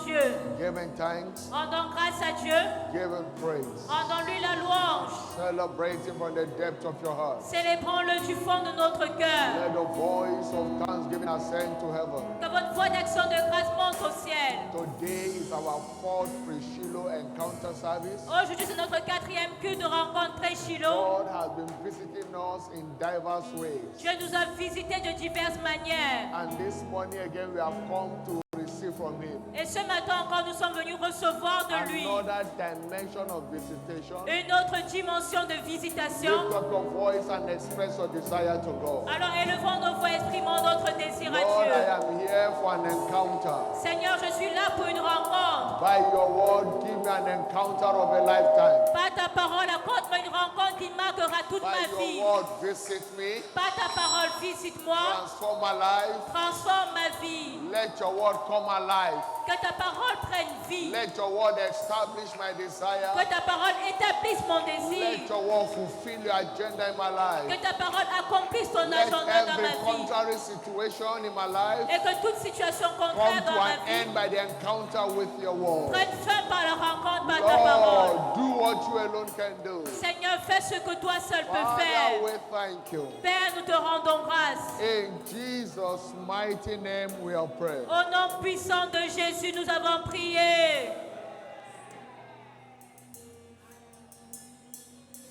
Dieu. giving thanks, Rendons grâce à Dieu. giving praise, Rendons-lui la louange. celebrating from the depth of your heart. Célébrons-le du fond de notre cœur. Let the voice of thanksgiving ascend to heaven. Que votre voix d'action de grâce monte au ciel. Today is our fourth pre-Shiloh encounter service. Aujourd'hui, c'est notre 4e culte de rencontre pré-Shiloh. God has been visiting us in diverse ways. Dieu nous a visités de diverses manières. And this morning again we have come to receive from Him. Et ce matin encore, nous sommes venus recevoir de lui Another dimension of visitation. une autre dimension de Lift visitation. up your voice and express your desire to God. Alors élevons nos voix, exprimons notre désir à Lord, I Dieu. am here for an encounter. Seigneur, je suis là pour une rencontre. By your word, give me an encounter of a lifetime. Par ta parole, accorde-moi une rencontre qui marquera toute By ma vie. your word, visit me. Par ta parole, visite-moi. Transform my life. Transforme ma vie. Let your word come alive. Que ta parole prenne vie. Let your word establish my desire. Que ta parole établisse mon désir. Let your word fulfill your agenda in my life. Que ta parole accomplisse ton Let agenda dans every ma vie. contrary situation in my life Et que toute situation come contraire to dans ma an vie end by the encounter with your word. prenne fin par la rencontre par ta parole. Lord, do what you alone can do. Seigneur, fais ce que toi seul peux Father, faire. we thank you. Père, nous te rendons grâce. In Jesus' mighty name we are praying. Au nom puissant de Jésus, nous avons prié.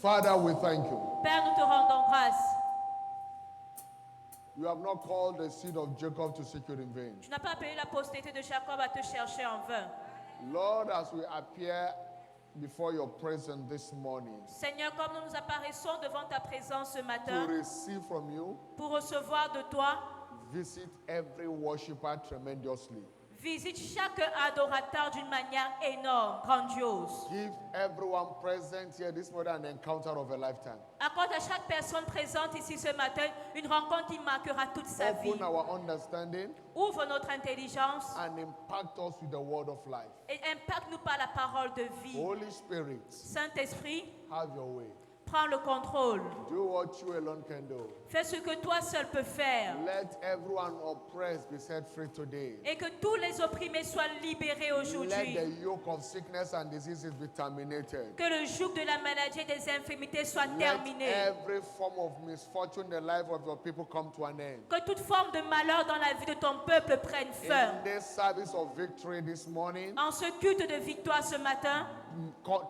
Father, we thank you. Père, nous te rendons grâce. You have not called the seed of Jacob to seek you in vain. Tu n'as pas appelé la postérité de Jacob à te chercher en vain. Lord, as we appear before your presence this morning Seigneur, comme nous nous apparaissons devant ta présence ce to matin, receive from you, pour recevoir de toi, visit every worshiper tremendously. visite chaque adorateur d'une manière énorme, grandiose. Give everyone present here this morning an encounter of a lifetime. Accorde à chaque personne présente ici ce matin une rencontre qui marquera toute sa vie. Open our understanding Ouvre notre intelligence and impact us with the word of life. et impacte-nous par la parole de vie. Holy Spirit, Saint-Esprit, have your way. prends le contrôle. Do what you alone can do. Fais ce que toi seul peux faire. Let everyone oppressed be set free today. Et que tous les opprimés soient libérés Let aujourd'hui. the yoke of sickness and diseases be terminated. Que le joug de la maladie et des infirmités soit Let terminé. every form of misfortune in the life of your people come to an end. Que toute forme de malheur dans la vie de ton peuple prenne fin. In this service of victory this morning, En ce culte de victoire ce matin,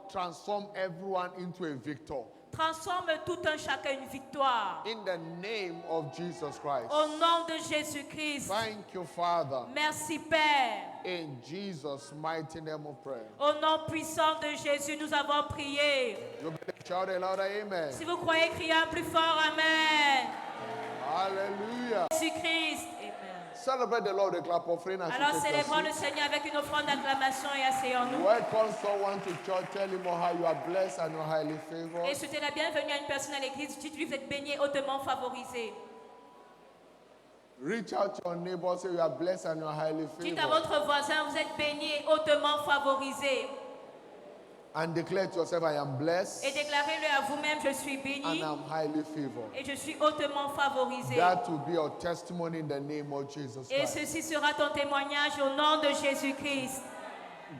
transform everyone into a victor. transforme tout un chacun une victoire. In the name of Jesus Christ. Au nom de Jésus-Christ. Thank you, Father. Merci Père. In Jesus' mighty name of prayer. Au nom puissant de Jésus, nous avons prié. You better shout a louder amen. Si vous croyez, criez un plus fort Amen. Hallelujah. Jésus-Christ. Amen. Celebrate the Lord, the clap offering as Alors you take célébrons your le seat. Seigneur avec une offrande d'acclamation et asseyons-nous. Welcome someone to church. Tell him how you are blessed and you're highly favored. Et souhaitez la bienvenue à une personne à l'église. Dites-lui, vous êtes béni, hautement favorisé. Reach out to your neighbor, say you are blessed and you're highly Dites à favored. votre voisin, vous êtes béni et hautement favorisé. And declare to yourself, I am blessed Et déclarez-le à vous-même, je suis béni and I'm highly favored. et je suis hautement favorisé. That will be your testimony in the name of Jesus Et Christ. ceci sera ton témoignage au nom de Jésus-Christ.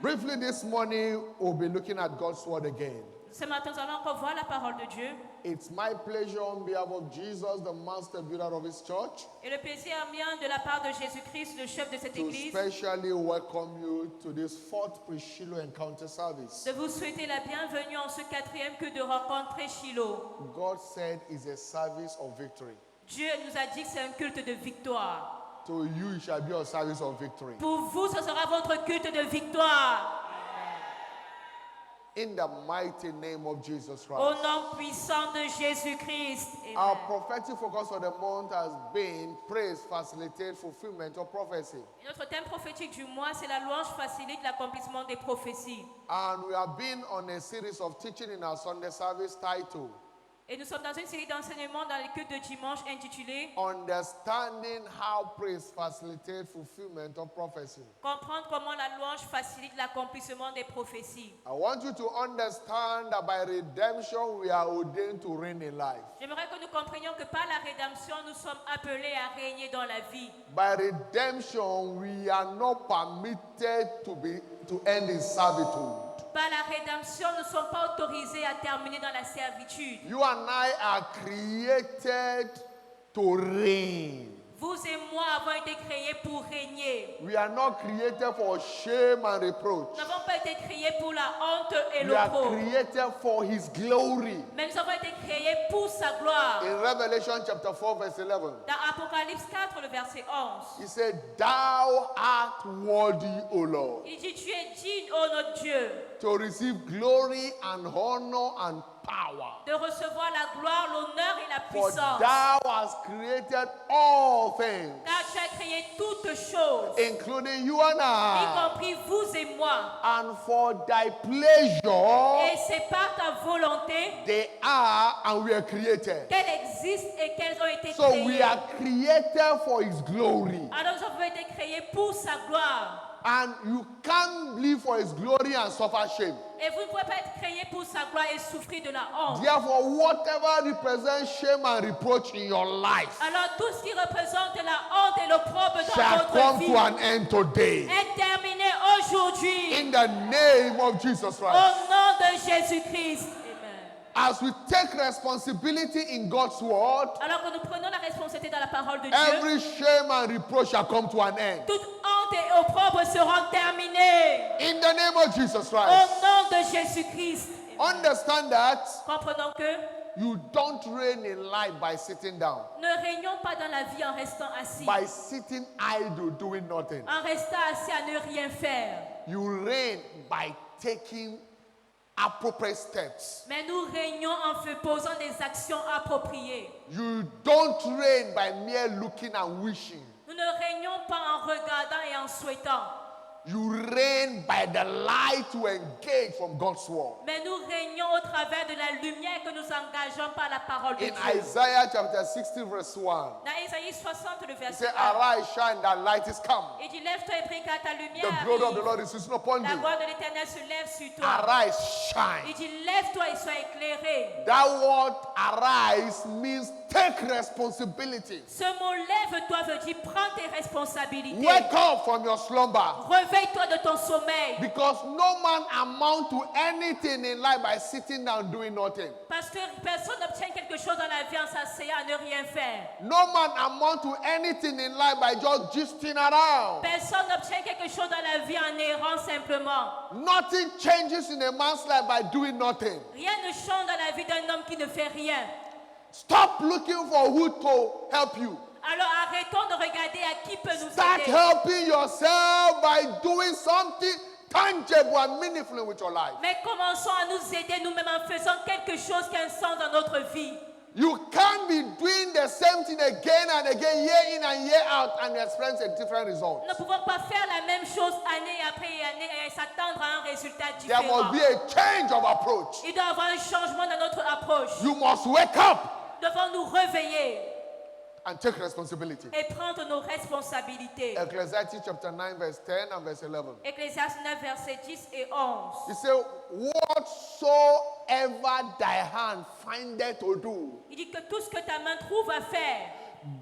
Briefly this morning, we'll be looking at God's word again. Ce matin, nous allons encore voir la parole de Dieu. It's my pleasure on behalf of Jesus, the master builder of his church, Et le plaisir vient de la part de Jésus-Christ, le chef de cette to église, specially welcome you to this fourth pre-Shiloh encounter service. de vous souhaiter la bienvenue en ce 4e culte de rencontre pré-Shiloh. God said it's a service of victory. Dieu nous a dit que c'est un culte de victoire. To you, it shall be a service of victory. Pour vous, ce sera votre culte de victoire. In the mighty name of Jesus Au Christ. nom puissant de Jésus-Christ. Amen. Our prophetic focus for the month has been praise, facilitate, fulfillment of prophecy. Et notre thème prophétique du mois, c'est la louange facilite l'accomplissement des prophéties. And we have been on a series of teaching in our Sunday service titled Et nous sommes dans une série d'enseignements dans les cultes de dimanche intitulée Understanding how praise facilitates fulfillment of prophecy. Comprendre comment la louange facilite l'accomplissement des prophéties. I want you to understand that by redemption we are ordained to reign in life. J'aimerais que nous comprenions que par la rédemption, nous sommes appelés à régner dans la vie. By redemption we are not permitted to end in servitude. Par la rédemption, nous ne sommes pas autorisés à terminer dans la servitude. You and I are created to reign. Vous et moi avons été créés pour régner. We are not created for shame and reproach. Nous n'avons pas été créés pour la honte et We are l'opprobre. created for His glory. Mais nous avons été créés pour sa gloire. In Revelation chapter 4 verse 11, Dans Apocalypse 4, le verset 11, He said, "Thou art worthy, O Lord, il dit, tu es digne, ô notre Dieu, to receive glory and honor and power. de recevoir la gloire, l'honneur et la For puissance. thou hast created all things, Car tu as créé toutes choses, including you and y I, compris vous et moi. and for thy pleasure Et c'est par ta volonté they are and we are created." qu'elles existent et qu'elles ont été So we créées. are created for His glory. Alors nous avons été créés pour sa gloire. And you can't live for His glory and suffer shame. Et vous ne pouvez pas être créés pour sa gloire et souffrir de la honte. Therefore, whatever represents shame and reproach in your life Alors tout ce qui représente la honte et l'opprobre dans shall votre come vie to an end today. est terminé aujourd'hui. In the name of Jesus Au Christ. nom de Jésus-Christ. Amen. As we take responsibility in God's word, Alors que nous prenons la responsabilité dans la parole de Dieu, every shame and reproach shall come to an end. toute honte et opprobre seront terminées. In the name of Jesus Au Christ. nom de Jésus-Christ. Amen. Understand that Comprenons que you don't reign in life by sitting down, ne régnons pas dans la vie en restant assis, by sitting idle, doing nothing. en restant assis à ne rien faire. You reign by taking appropriate steps. Mais nous régnons en posant des actions appropriées. You don't reign by mere looking and wishing. Nous ne régnons pas en regardant et en souhaitant. You reign by the light you engage from God's word. Mais nous régnons au travers de la lumière que nous engageons par la parole de In Dieu. Isaiah chapter 60 verse 1, Dans Isaïe 60, le it verset says, 1, "Arise, shine, that light is come. il dit, lève-toi et brille car ta lumière The glory of the arrive. Lord is risen upon La you. gloire de l'Éternel se lève sur toi. Arise, Il shine." dit, lève-toi et sois éclairé. That word arise means take responsibility. Ce mot lève-toi veut dire prends tes responsabilités. Wake up from your slumber. Réveille-toi de ton sommeil. Because no man amount to anything in life by sitting down doing nothing. Parce que personne n'obtient quelque chose dans la vie en s'asseyant à ne rien faire. No man amount to anything in life by just gisting around. Personne n'obtient quelque chose dans la vie en errant simplement. Nothing changes in a man's life by doing nothing. Rien ne change dans la vie d'un homme qui ne fait rien. Stop looking for who to help you. Alors arrêtons de regarder à qui peut nous Start aider. helping yourself by doing something tangible and meaningful with your life. Mais commençons à nous aider nous-mêmes en faisant quelque chose qui a un sens dans notre vie. You can't be doing the same thing again and again, year in and year out, and experience a different result. Nous ne pouvons pas faire la même chose année après année et s'attendre à un résultat There différent. must be a change of approach. Il doit y avoir un changement dans notre approche. You must wake up Nous devons nous réveiller and take responsibility. et prendre nos responsabilités. Ecclesiastes chapter 9 verse 10 and verse 11. Ecclésiaste 9, versets 10 et 11. He said, "Whatsoever thy hand findeth to do, Il dit que tout ce que ta main trouve à faire,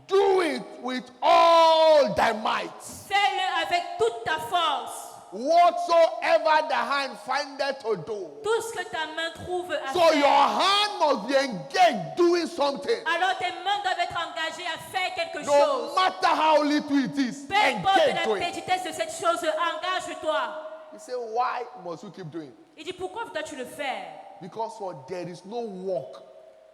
do it with all thy might. fais-le avec toute ta force. Whatsoever the hand findeth to do." Tout ce que ta main trouve à So your faire. hand must be engaged doing something. Alors tes mains doivent être engagées à faire quelque No chose. matter how little it is, Peu importe engage to la it. petitesse de cette chose, engage-toi. He said, "Why must you keep doing?" Il dit pourquoi dois-tu le faire? Because for there is no work,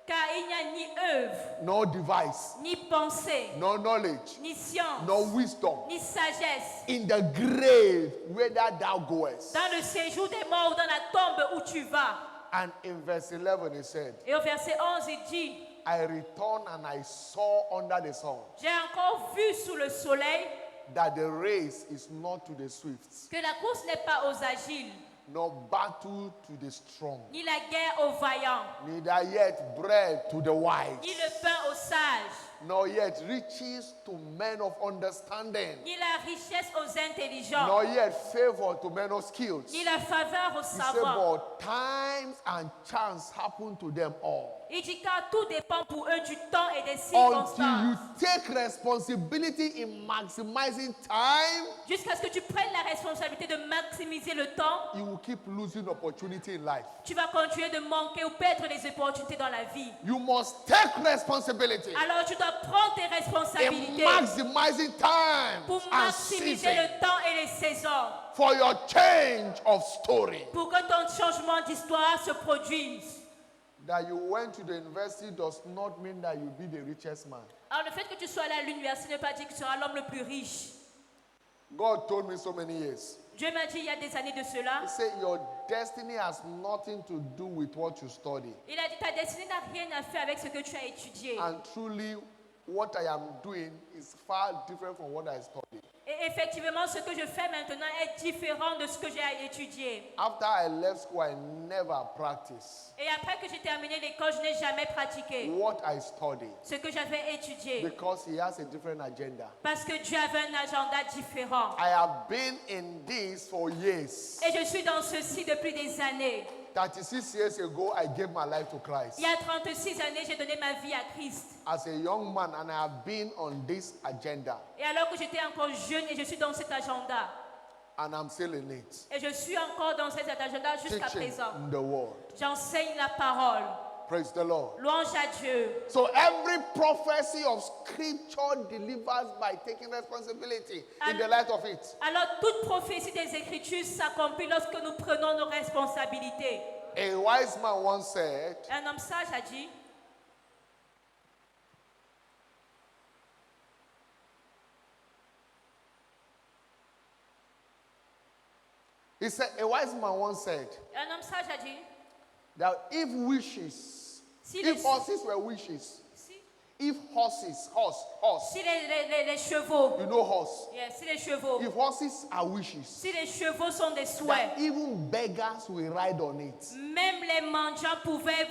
Car il n'y a ni œuvre, no device, ni pensée, no knowledge, ni science, no wisdom ni sagesse in the grave whither thou goest. dans le séjour des morts ou dans la tombe où tu vas. And in verse 11 he said, Et au verset 11, il dit, "I returned and I saw under the sun j'ai encore vu sous le soleil that the race is not to the swift, que la course n'est pas aux agiles, nor battle to the strong, ni la guerre aux vaillants, neither yet bread to the wise, ni le pain aux sages, nor yet riches to men of understanding, ni la richesse aux intelligents, nor yet favor to men of skills. ni la faveur aux He said, savants. but times and chance happen to them all. Il dit car tout dépend pour eux du temps et des Until you circonstances. take responsibility in maximizing time, Jusqu'à ce que tu prennes la responsabilité de maximiser le temps, you will keep losing opportunity in life. tu vas continuer de manquer ou perdre les opportunités dans la vie. You must take responsibility Alors tu dois prendre tes in responsabilités maximizing time pour and maximiser season le temps et les saisons, for your change of story. pour que ton changement d'histoire se produise. That you went to the university does not mean that you'll be the richest man. Alors le fait que tu sois allé à l'université ne veut pas dire que tu seras l'homme le plus riche. God told me so many years. Dieu m'a dit il y a des années de cela, He said, your destiny has nothing to do with what you study. il a dit ta destinée n'a rien à faire avec ce que tu as étudié. And truly, what I am doing is far different from what I studied. Et effectivement, ce que je fais maintenant est différent de ce que j'ai étudié. After I left school, I never practiced Et après que j'ai terminé l'école, je n'ai jamais pratiqué what I studied ce que j'avais étudié. because he has a different agenda. Parce que Dieu avait un agenda différent. I have been in this for years. Et je suis dans ceci depuis des années. 36 years ago, I gave my life to Christ Il y a 36 années, j'ai donné ma vie à Christ. as a young man, and I have been on this agenda, Et alors que j'étais encore jeune et je suis dans cet agenda. and I'm still in it, Et je suis encore dans cet agenda jusqu'à teaching présent. the word. J'enseigne la parole. Praise the Lord. Louange à Dieu. So every prophecy of scripture delivers by taking responsibility in the light of it. Alors toute prophétie des Écritures s'accomplit lorsque nous prenons nos responsabilités. A wise man once said, Un homme sage a dit, a wise man once said un homme sage a dit, that if wishes, Si if les- horses were wishes, si, if horse, si les chevaux, you know horse, yeah, si les chevaux, if horses are wishes, si les chevaux sont des that souhaits, even beggars will ride on it. même les mendiants pouvaient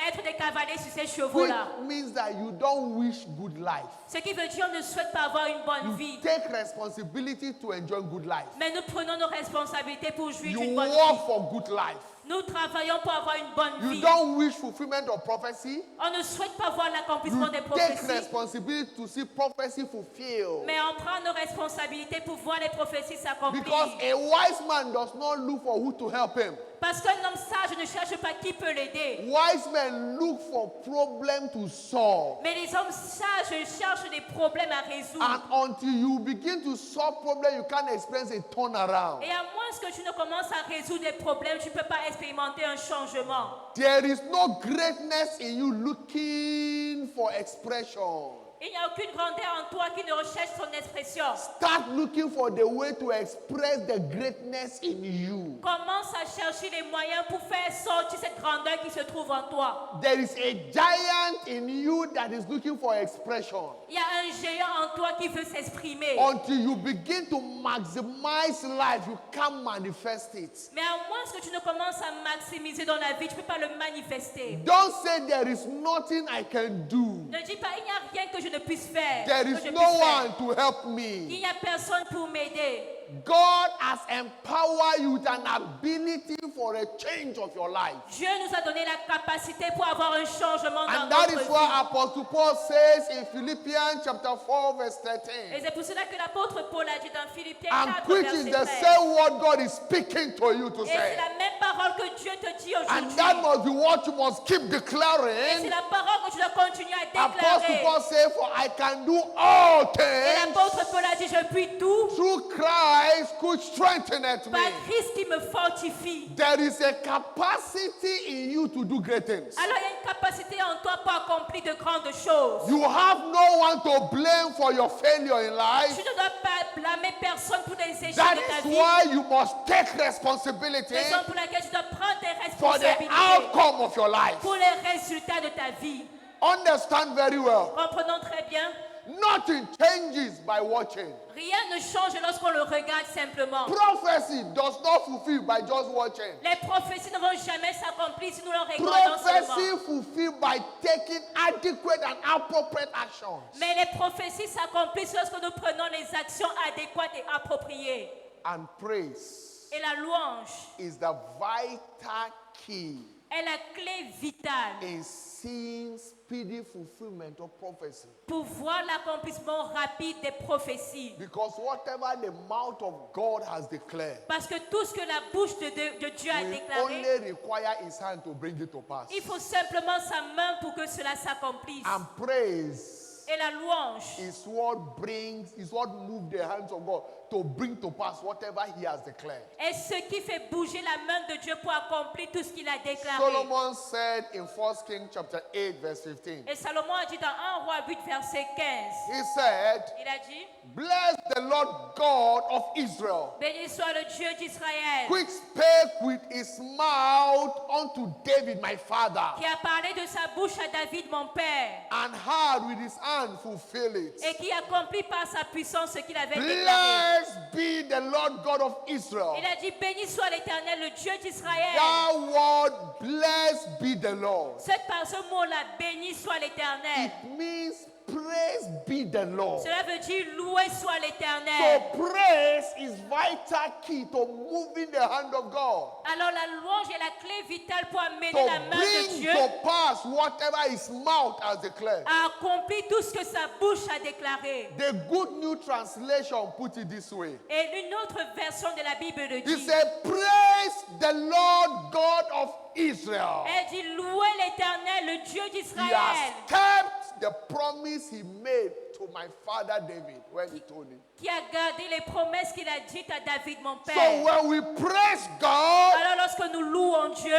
être des cavaliers sur ces Which chevaux-là. means that you don't wish good life. Ce qui veut dire qu'on ne souhaite pas avoir une bonne You vie. take responsibility to enjoy good life. Mais nous prenons nos responsabilités pour jouir You d'une bonne vie. work for good life. Nous travaillons pour avoir une bonne You vie. don't wish fulfillment of prophecy. On ne souhaite pas voir l'accomplissement You des take prophéties, responsibility to see prophecy fulfilled. mais on prend nos responsabilités pour voir les prophéties s'accomplir. Because a wise man does not look for who to help him. Parce qu'un homme sage ne cherche pas qui peut l'aider. Wise men look for problem to solve. Mais les hommes sages cherchent des problèmes à résoudre. And until you begin to solve problem, you can't experience a turnaround. Et à moins que tu ne commences à résoudre des problèmes, tu ne peux pas expérimenter un changement. There is no greatness in you looking for expression. Il n'y a aucune grandeur en toi qui ne recherche son expression. Start looking for the way to express the greatness in you. Commence à chercher les moyens pour faire sortir cette grandeur qui se trouve en toi. There is a giant in you that is looking for expression. Il y a un géant en toi qui veut s'exprimer. Until you begin to maximize life, you can't manifest it. Mais à moins que tu ne commences à maximiser dans la vie, tu ne peux pas le manifester. Don't say there is nothing I can do. Ne dis pas, il n'y a rien que je ne puisse faire. There que is je no puisse faire. one to help Il me. n'y a personne pour m'aider. God has empowered you with an ability for a change of your life. Dieu nous a donné la capacité pour avoir un changement dans And that notre is why vie. Apostle Paul says in Philippians chapter 4 verse Et 13. c'est pour cela que l'apôtre Paul a dit dans Philippiens And 4, which is verset the 13. same word God is speaking to you to Et c'est say. la même parole que Dieu te dit And aujourd'hui. that must be what you must keep Et c'est declaring. la parole que tu dois continuer à Apostle déclarer. Paul says, for I can do all Et things l'apôtre Paul a dit, je puis tout through Christ who strengtheneth par me. Christ qui me fortifie. There is a capacity in you to do great things. Alors il y a une capacité en toi pour accomplir de grandes choses. You have no one to blame for your failure in Tu life. ne dois pas blâmer personne pour les échecs That de ta is vie. why you must take responsibility Raison pour laquelle tu dois prendre tes for the responsabilités outcome of your life. pour les résultats de ta vie. Understand very well. Comprenons très bien. Nothing changes by watching. Rien ne change lorsqu'on le regarde simplement. Prophecy does not fulfill by just watching. Les prophéties ne vont jamais s'accomplir si nous le regardons Prophecy seulement. fulfill by taking adequate and appropriate actions. Mais les prophéties s'accomplissent lorsque nous prenons les actions adéquates et appropriées. And praise Et la louange is the vital key est la clé vitale in seeing speedy fulfillment of prophecy. pour voir l'accomplissement rapide des prophéties. Because whatever the mouth of God has declared, Parce que tout ce que la bouche de Dieu a we déclaré, only require his hand to bring it to pass. il faut simplement sa main pour que cela s'accomplisse. And praise Et la louange is what moves the hands of God to bring to pass whatever he has declared. est ce qui fait bouger la main de Dieu pour accomplir tout ce qu'il a déclaré. Solomon said in 1 Kings chapter 8 verse 15. Et Salomon a dit dans 1 Roi 8 verset 15, He said, il a dit, "Bless the Lord God of Israel, béni soit le Dieu d'Israël, which spake with his mouth unto David my father, qui a parlé de sa bouche à David mon père, and had with his hand fulfill it. et qui accomplit par sa puissance ce qu'il avait déclaré. Blessed be the Lord God of Israel. Il a dit, béni soit l'Éternel, le Dieu d'Israël. That word, blessed be the Lord. Par ce mot-là, béni soit l'Éternel. It means praise be the Lord. Cela veut dire loué soit So l'Éternel. praise is vital key to moving the hand of God. Alors la louange est la clé vitale pour amener To la main de bring Dieu to pass whatever his mouth has declared. à accomplir tout ce que sa bouche a déclaré. The Good New Translation put it this way. Et une autre version de la Bible le He dit. said, praise the Lord God of Israel. Elle dit louer l'Éternel, le Dieu He d'Israël, has kept the promise he made to my father David when he told him. qui a gardé les promesses qu'il a dites à David mon So père. when we praise God, Alors lorsque nous louons Dieu,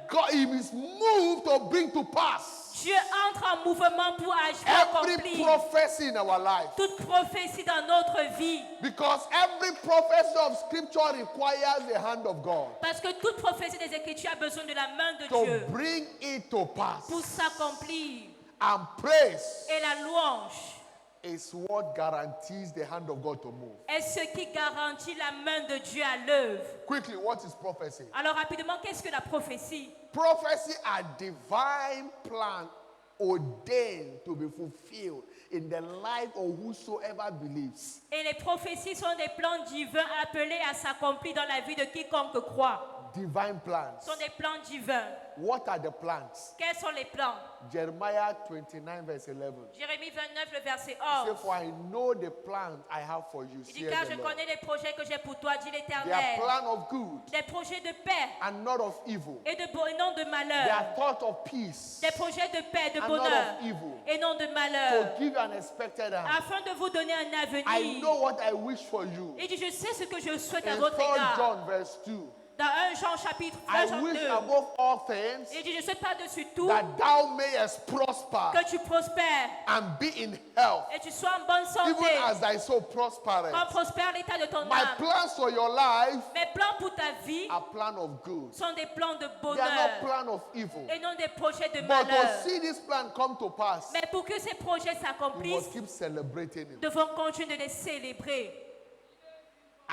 God he is moved to bring to pass Dieu entre en mouvement pour every accomplir prophecy in our life. toute prophétie dans notre vie. Because every prophecy of scripture requires the hand of God Parce que toute prophétie des Écritures a besoin de la main de to Dieu bring it to pass. pour s'accomplir. And praise Et la louange is what guarantees the hand of God to move. est ce qui garantit la main de Dieu à l'œuvre. Quickly, what is prophecy? Alors rapidement, qu'est-ce que la prophétie? Prophecy are divine plan ordained to be fulfilled in the life of whosoever believes. Et les prophéties sont des plans divins appelés à s'accomplir dans la vie de quiconque croit. Divine plans. Ce sont des plans divins. What are the plans? Quels sont les plans? Jeremiah 29 verse 11. Jérémie 29, le verset He said, 11. for I know the plans I have for you, Il dit, saith car the je Lord. connais les projets que j'ai pour toi, dit They are l'Éternel. plan of good Des projets de paix and not of evil. et non de They malheur. are thought of peace Des projets de paix, de and bonheur not of evil. et non de To malheur. give you an expected hand. Afin de vous donner un I avenir. know what I wish for you. Il dit, je sais ce que je souhaite à In votre 3 égard. John verse 2. Dans 1 Jean chapitre 1, I Jean wish 2. above all things Il dit, je souhaite par-dessus tout that thou mayest prosper que tu prospères and be in health, et tu sois en bonne even santé. as thy soul prospereth. Comme prospère l'état de ton My âme. plans for your life Mes plans pour ta vie are plan of good. sont des plans de They are not bonheur plan of evil. et non des projets de But malheur. to see this plan come to pass, Mais pour que ces projets we s'accomplissent, must keep celebrating nous it. devons continuer de les célébrer.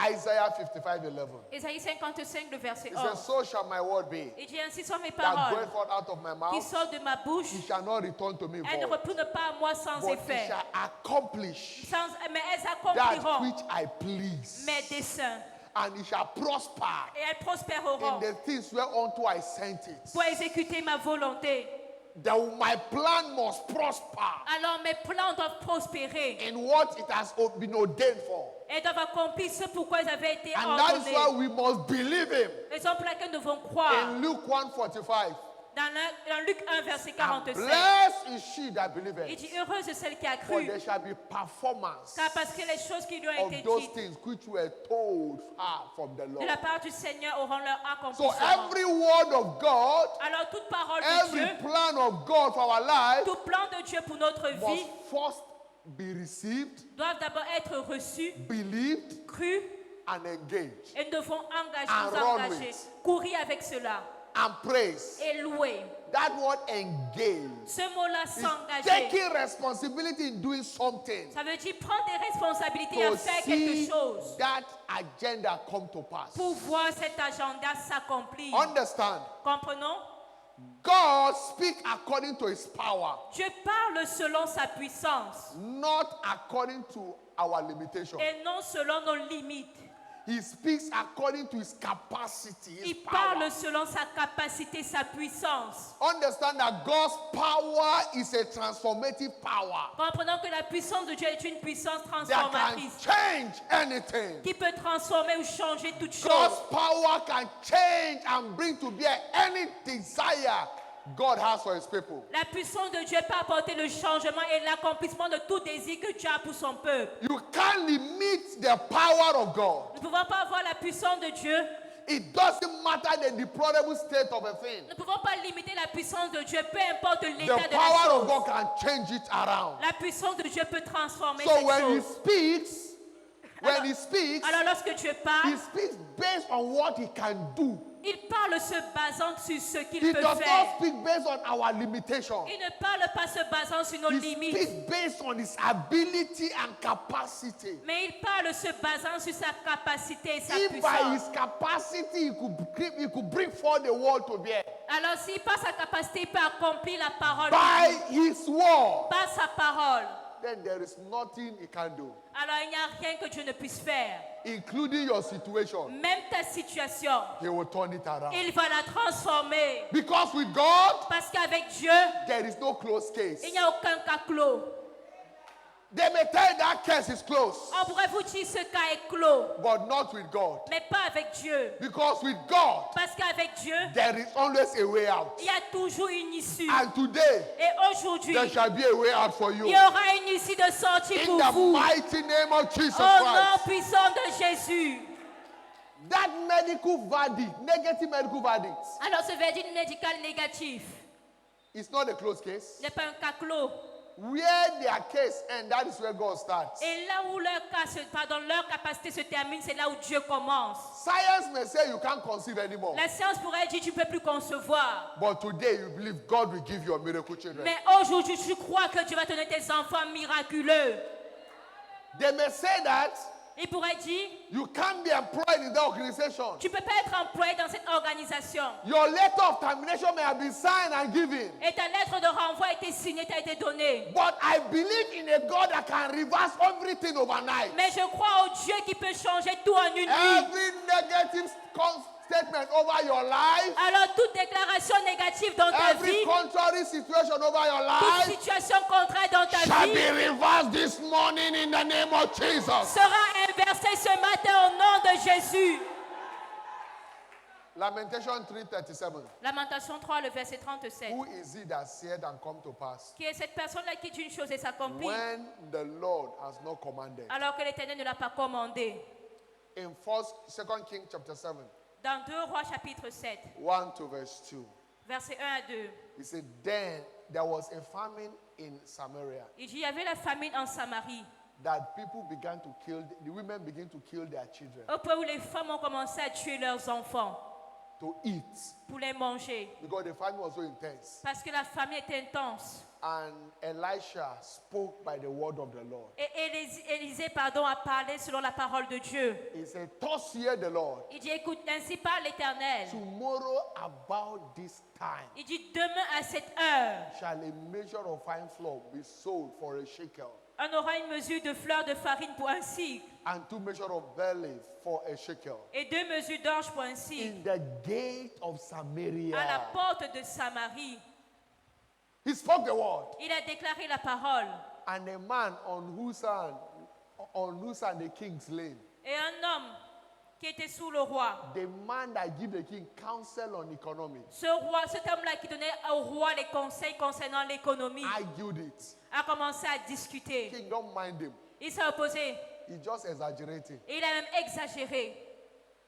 Isaiah 55:11. Ésaïe 55, le verset It says, 11. so shall my word be Il dit, ainsi sont mes that paroles goeth forth out of my qui mouth, sortent de ma bouche. it shall not return to me Elles ne void, retournent pas à moi sans but it effet. shall accomplish Mais elles that accompliront which I please, mes desseins. and it shall prosper Et elles in prospéreront the things whereunto I sent it. pour exécuter ma volonté. My plan must prosper Alors mes plans doivent prospérer in what it has been ordained for. et doivent accomplir ce pourquoi ils avaient été And that is why ordonnés. we must believe him. Raison pour laquelle nous devons croire. In Luke 1:45, Dans Luc 1, verset and 45, blessed is she that il believeth, dit heureuse est celle qui a for cru. there shall be performance Car parce que les choses qui lui ont of été those dites things which were told her from the de Lord. la part du Seigneur auront leur So accomplissement. every word of God, Alors toute parole de every Dieu, plan of God for our life tout plan de Dieu pour notre must vie first be received, doivent d'abord être reçus, believed, crus and engaged. et nous devons And nous run engager, with. courir avec cela. and praise. et louer. That word engage Ce mot-là, is s'engager. taking responsibility in doing something Ça veut dire prendre des responsabilités à to faire quelque see chose that agenda come to pass. pour voir cet agenda s'accomplir. Understand? Comprenons? God speaks according to his power, Dieu parle selon sa puissance not according to our limitation. et non selon nos limites. He speaks according to his capacity, his Il power. parle selon sa capacité, sa puissance. Understand that God's power is a transformative power Comprenons que la puissance de Dieu est une puissance that can transformatrice change anything. qui peut transformer ou changer toute chose. God's power can change and bring to bear any desire God has for his people. La puissance de Dieu peut apporter le changement et l'accomplissement de tout désir que Dieu a pour son peuple. You can't limit the power of God. Nous ne pouvons pas avoir la puissance de Dieu. It doesn't matter the deplorable state of a thing. Nous ne pouvons pas limiter la puissance de Dieu, peu importe The l'état de la power of chose. God can change it around. La puissance de Dieu peut transformer So cette when he chose. speaks, Alors lorsque Dieu he parle, speaks based on what he can do. il parle se basant sur ce qu'il He peut does faire. not speak based on our limitation. Il ne parle pas se basant sur nos He limites, speaks based on his ability and capacity. mais il parle se basant sur sa capacité et sa If by his puissance. capacity he could bring forth the world to bear, Alors si par sa capacité, il peut accomplir la parole by de Dieu, his word, par sa parole, then there is nothing he can do, alors il n'y a rien que Dieu ne puisse faire. including your situation. Même ta situation, He will turn it around. il va la transformer. Because with God, Parce qu'avec Dieu, there is no closed case. il n'y a aucun cas clos. They may tell you that case is closed, On pourrait vous dire ce cas est clos, but not with God. mais pas avec Dieu. Because with God, Parce qu'avec Dieu, there is always a way out. il y a toujours une issue. And today, Et aujourd'hui, there shall be a way out for you. il y aura une issue de sortie In pour the vous. mighty name of Jesus Au nom Christ. puissant de Jésus. That medical verdict, negative medical verdict, Alors ce verdict médical négatif is not a closed case. n'est pas un cas clos. Where their case ends, that is where God starts. Et là où leur capacité se termine, c'est là où Dieu commence. Science may say you can't conceive anymore. La science pourrait dire tu ne peux plus concevoir. But today you believe God will give you a miracle children. Mais aujourd'hui, tu crois que Dieu va te donner tes enfants miraculeux. They may say that Il pourrait dire, you can't be employed in that organization. tu ne peux pas être employé dans cette organisation. Your letter of termination may have been signed and given. Et ta lettre de renvoi a été signée, t'a été donnée. But I believe in a God that can reverse everything overnight. Mais je crois au Dieu qui peut changer tout en une nuit. Every negative statement over your life, Alors toute déclaration négative dans ta every vie, contrary situation over your toute life situation contraire dans ta shall vie be reversed this morning in the name of Jesus. sera inversée ce matin au nom de Jésus. Lamentation 3:37. Lamentation 3, le verset 37. Who is it that said and come to pass Qui est cette personne-là qui dit une chose et s'accomplit when the Lord has not commanded? alors que l'Éternel ne l'a pas commandé? In 2 Kings chapter 7, Dans 2 Rois chapitre 7, 1 to verse 2, verset 1 à 2, he said, Then there was a famine in Samaria, il dit, il y avait la famine en Samarie, that people began to kill, the women began to kill their children au point où les femmes ont commencé à tuer leurs enfants to eat pour les manger, because the famine was so intense. parce que la famine était intense. And Elisha spoke by the word of the Lord. Et Élisée, a parlé selon la parole de Dieu. He said, Thus hear the Lord, Il dit, écoute, ainsi parle l'Éternel. tomorrow about this time Il dit, demain à cette heure, shall a measure of fine flour be sold for a shekel, on aura une mesure de fleur de farine pour un cycle and 2 measures of barley for a shekel, et 2 mesures d'orge pour un cycle in the gate of à la Samaria. porte de Samarie. He spoke the word, Il a déclaré la parole. and a man on whose hand the king's lane, Et un homme qui était sous le roi, the man that give the king counsel on economy, cet homme-là qui donnait au roi les conseils concernant l'économie, argued it. a commencé à discuter. King don't mind him. Il s'est opposé. He's just exaggerating. Et il a même exagéré.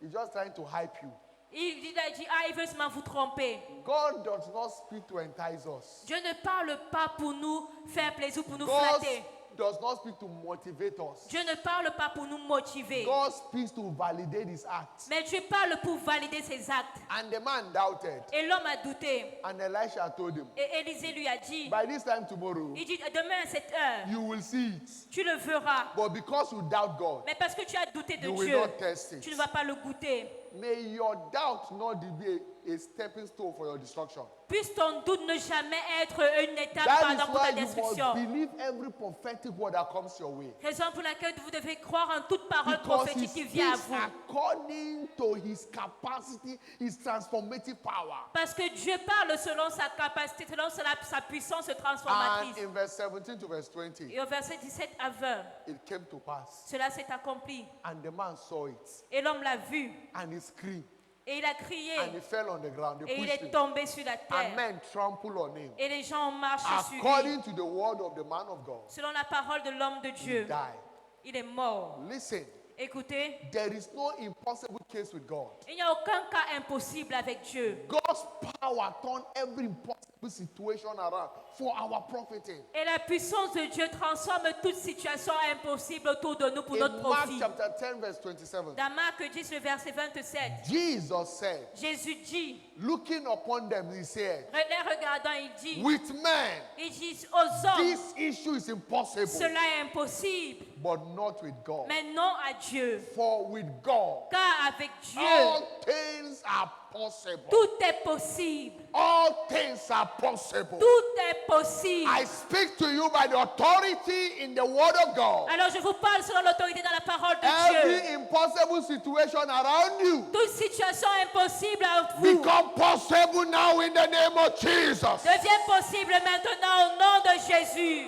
He's just trying to hype you. Il a dit, il veut seulement vous tromper. God does not speak to entice us. Dieu ne parle pas pour nous faire plaisir, pour nous God, flatter. does not speak to motivate us. Dieu ne parle pas pour nous motiver. God speaks to validate his acts. Mais Dieu parle pour valider ses actes. And the man doubted. Et l'homme a douté. And Elisha told him, Et Élisée lui a dit, by this time tomorrow, il dit, demain à cette heure, you will see it. tu le verras. But because you doubt God, Mais parce que tu as douté de you will Dieu, not test it. tu ne vas pas le goûter. May your doubt not be a stepping stone for your destruction. Puisse ton doute ne jamais être une étape That pendant is pour ta why you must destruction. believe every prophetic word that comes your way. Raison pour laquelle vous devez croire en toute parole Because he prophétique qui vient à speaks vous. according to his capacity, his transformative power. Parce que Dieu parle selon sa capacité, selon sa puissance And transformatrice. in verse 17 to verse 20, Et au verset 17 à 20, it came to pass. cela s'est accompli. And the man saw it. Et l'homme l'a vu. And he screamed. Et il a crié. And he fell on the ground. They Et il pushed est him. tombé sur la And terre. men trampled on him. Et les gens ont marché sur lui. According to the word of the man of God, Selon la parole de l'homme de he Dieu, died. il est mort. Listen, Écoutez, there is no impossible case with God. il n'y a aucun cas impossible avec Dieu. God's power turned every impossible situation around for our profiting. Et la puissance de Dieu transforme toute situation impossible autour de nous pour notre In Mark profit. chapter 10, verse 27, Dans Marc 10, le verset 27, Jesus said, Jésus dit, looking upon them, he said, les regardant, il dit, with men, il dit aux hommes, this issue is impossible, cela est impossible, but not with God. mais non à Dieu. For with God, Car avec Dieu, all things are possible. tout est possible. All things are possible. Tout est possible. I speak to you by the authority in the word of God. Alors je vous parle selon l'autorité dans la parole de Dieu. Every impossible situation around you Toute situation impossible à vous become possible now in the name of Jesus. devient possible maintenant au nom de Jésus.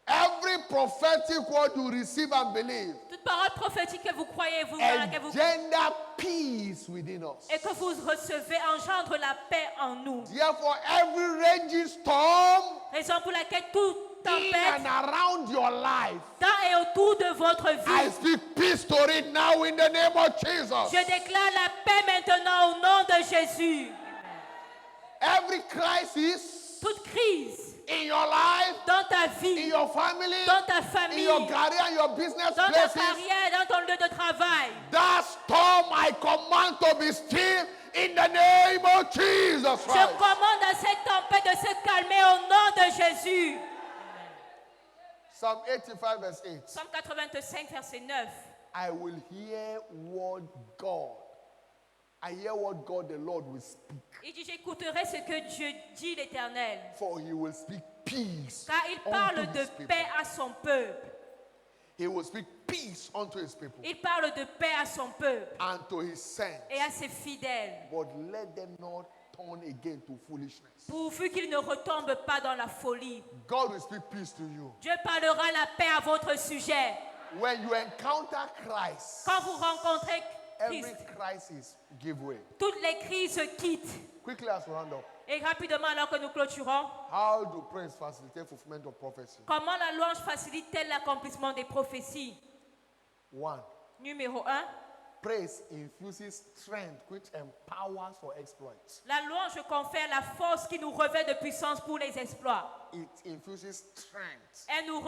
Every prophetic word you receive and believe Toute parole prophétique que vous croyez, vous, dans laquelle vous engender peace within us. et que vous recevez engendre la paix en nous. Therefore, every raging storm Raison pour laquelle toute in tempête and around your life, dans et autour de votre I vie, speak peace to it now in the name of Jesus. je déclare la paix maintenant au nom de Jésus. Every crisis Toute crise in your life, dans ta in vie, your family, dans ta in famille, your career, in your business dans ta places, carrière, dans ton lieu de travail, that storm I command to be still in the name of Jesus je Christ. commande à cette tempête de se calmer au nom de Jésus. Psalm 85 verse 8. Psaume 85, verset 9. I will hear what God, I hear what God the Lord will speak. Il dit, j'écouterai ce que Dieu dit l'Éternel, For he will speak peace car il parle unto de his people. paix à son peuple. He will speak peace unto his people Il parle de paix à son peuple and to his saints. et à ses fidèles, But let them not turn again to foolishness. pourvu qu'ils ne retombent pas dans la folie. God will speak peace to you. Dieu parlera la paix à votre sujet. When you encounter Christ, Quand vous rencontrez every Christ, crisis give way. toutes les crises quittent. Quickly as we round up. Et rapidement, alors que nous clôturons, How do praise facilitate fulfillment of prophecy? comment la louange facilite-t-elle l'accomplissement des prophéties? 1. Numéro 1, Praise infuses strength which empowers for exploits. la louange confère la force qui nous revêt de puissance pour les exploits. It infuses strength Elle nous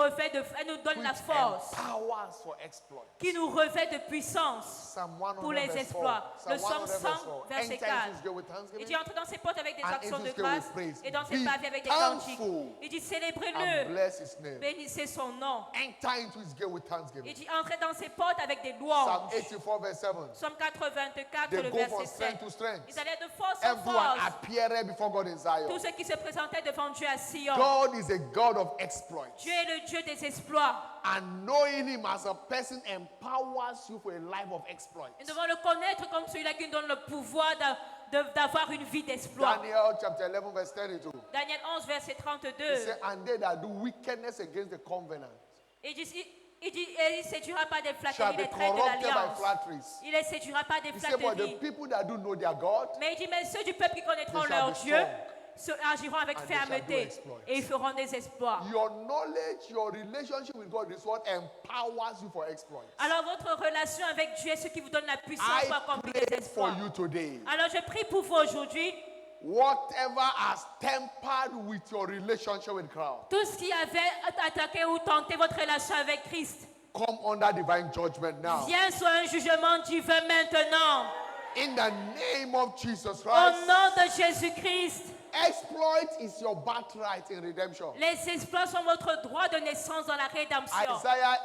donne la which force empowers for exploits. qui nous revêt de puissance Psalm 100 pour les verse 4. exploits. Le Psalm psaume 100 verse 100, 4. verset Enter 4. into his gate with Il thanksgiving dit, entre dans ses portes avec des and actions into de his gate grâce with praise. et dans ses Be pavés avec des cantiques. thankful Il dit, and célébrez-le, bless his name. bénissez son nom. Enter into his gate with Il thanksgiving. dit, entrez dans ses portes avec des Psalm louanges. 84 verse 7. Psaume 84, They le go verset from 7. strength to strength. Ils allaient de force en Everyone force. appeared before God in Zion. Tous ceux qui se présentaient devant Dieu à Sion. God is a God of exploits. Dieu est le Dieu des exploits. And knowing him as a person empowers you for a life of exploits. Nous devons le connaître comme celui-là qui nous donne le pouvoir d'avoir une vie d'exploit. Daniel chapter 11 verse 32. Daniel 11, verset He 32. said, and they that do wickedness against the covenant Il dit, il ne séduira pas des shall flatteries, be des traits de corrupted by l'alliance. flatteries. Il ne séduira pas des He said, but the flatteries. people that do know their God, Mais il dit, mais ceux du peuple qui connaîtront They shall leur be Dieu strong. agiront avec And they shall do fermeté exploits. et ils feront des exploits. your knowledge, your relationship with God is what empowers you for exploits. Alors votre relation avec Dieu est ce qui vous donne la puissance I pour accomplir des pray for exploits. you today Alors je prie pour vous aujourd'hui whatever has tempered with your relationship with Christ, Tout ce qui avait attaqué ou tenté votre relation avec Christ, come under divine judgment now. vient sur un jugement divin maintenant. In the name of Jesus Au Christ. nom de Jésus-Christ, Exploit is your birthright in redemption. les exploits sont votre droit de naissance dans la rédemption. Isaiah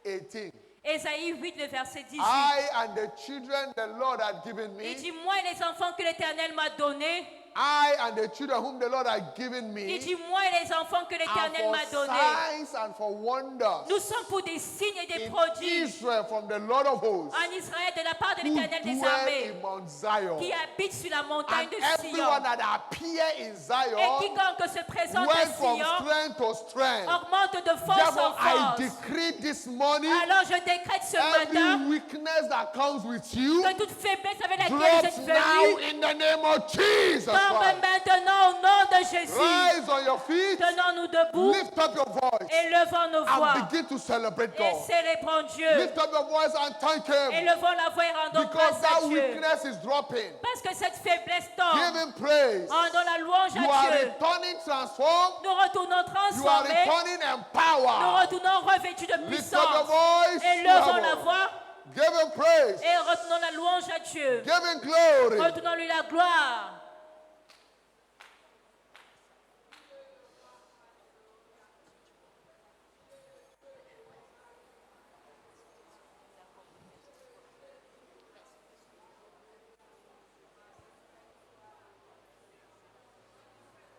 8:18. Ésaïe 8, le verset 18. I and the children the Lord had given Il me, dit, moi et les enfants que l'Éternel m'a donnés, I and the children whom the Lord had given il me, dit, moi et les enfants que are l'Éternel for m'a donnés, signs and for wonders nous sommes pour des signes et des in prodiges Israel from the Lord of hosts, en Israël de la part de who l'Éternel des dwell armées, in Mount Zion. qui habite sur la montagne And de everyone Sion. that appear in Et Zion quiconque se présente à went from Sion strength to strength. augmente de force Therefore, en I force. decree this morning, Alors je décrète ce matin every weakness that comes with you que toute faiblesse avec laquelle vous drops êtes now venus in the name of Jesus tombe Christ. maintenant au nom de Jésus. Rise on your feet, Tenons-nous debout lift up your voice, et levons nos voix and begin to celebrate et God. célébrons Dieu. Lift up your voice and thank Him, Élevons la voix et rendons because grâce à that Dieu. weakness is dropping. Parce que cette faiblesse Give tombe. Him praise. Rendons la louange You à are Dieu. returning transformed. Nous retournons You are transformés. returning Nous empowered. retournons revêtus de Lift up your puissance. voice. Élevons la Heaven. voix Give Him praise. et retenons la louange à Dieu. Give Him glory. Retournons-lui la gloire.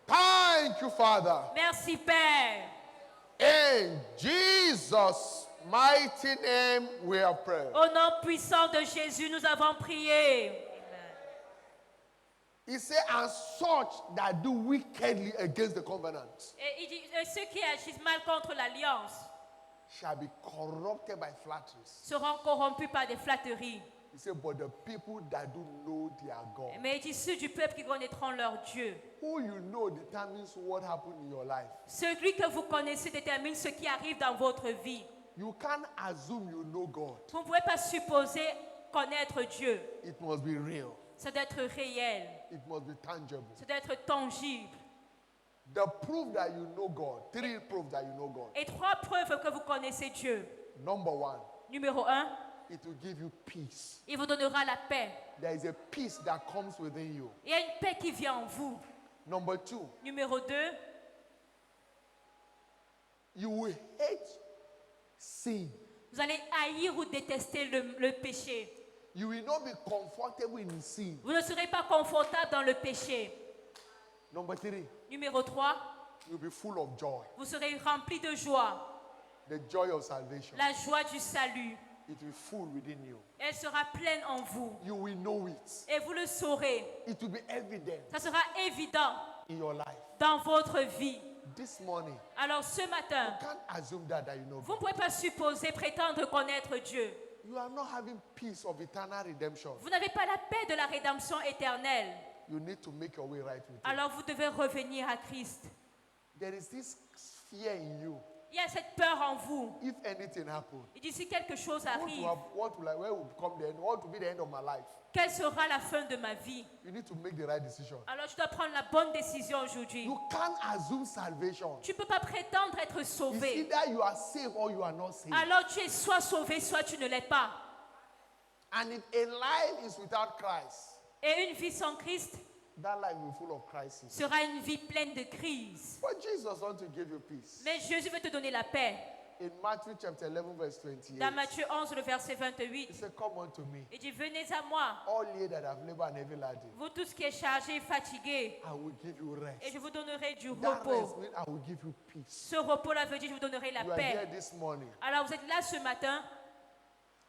Thank you, Father. Merci Père. In Jesus' mighty name we have prayed. Au nom puissant de Jésus, nous avons prié. He said, and such that do wickedly against the covenant Et il dit, et ceux qui agissent mal contre l'alliance shall be corrupted by flatteries. seront corrompus par des flatteries. He said, but the people that do know their God, Mais il dit, ceux du peuple qui connaîtront leur Dieu. who you know determines what happened in your life. Celui que vous connaissez détermine ce qui arrive dans votre vie. You can't assume you know God. Vous ne pouvez pas supposer connaître Dieu. It must be real. Ça doit être réel. It must be tangible. Ça doit être tangible. The proof that you know God, three proof that you know God. Et trois preuves que vous connaissez Dieu. Number one, Numéro 1, it will give you peace. il vous donnera la paix. There is a peace that comes within you. Il y a une paix qui vient en vous. Number two, Numéro 2, you will hate sin. vous allez haïr ou détester le péché. You will not be comfortable in sin. Vous ne serez pas confortable dans le péché. Number three, Numéro 3, you'll be full of joy. vous serez rempli de joie. The joy of salvation. La joie du salut. It will be full within you. Elle sera pleine en vous. You will know it. Et vous le saurez. It will be evident Ça sera évident in your life. dans votre vie. This morning, Alors ce matin, you can't assume that you know vous ne God. pouvez pas supposer, prétendre connaître Dieu. You are not having peace of eternal redemption. Vous n'avez pas la paix de la rédemption éternelle. You need to make your way right with Him. Alors vous devez revenir à Christ. There is this fear in you. Il y a cette peur en vous. If anything happens, Il dit si quelque chose arrive, where will come the end? What will be the end of my life? quelle sera la fin de ma vie? You need to make the right decision. Alors je dois prendre la bonne décision aujourd'hui. You can't assume salvation. Tu ne peux pas prétendre être It's sauvé. either you are saved or you are not saved. Alors tu es soit sauvé, soit tu ne l'es pas. And if a life is without Christ, Et une vie sans Christ that life will be full of crisis. sera une vie pleine de crises. But Jesus wants to give you peace. Mais Jésus veut te donner la paix. In Matthew chapter 11, verse 28, Dans Matthieu 11, le verset 28, He said, come unto me, il dit, venez à moi, all ye that have labored and heavy laden, vous tous qui êtes chargés et fatigués, I will give you et rest. je vous donnerai du That rest repos. means I will give you peace. Ce repos-là veut dire, je vous donnerai la You are here paix. this morning. Alors vous êtes là ce matin,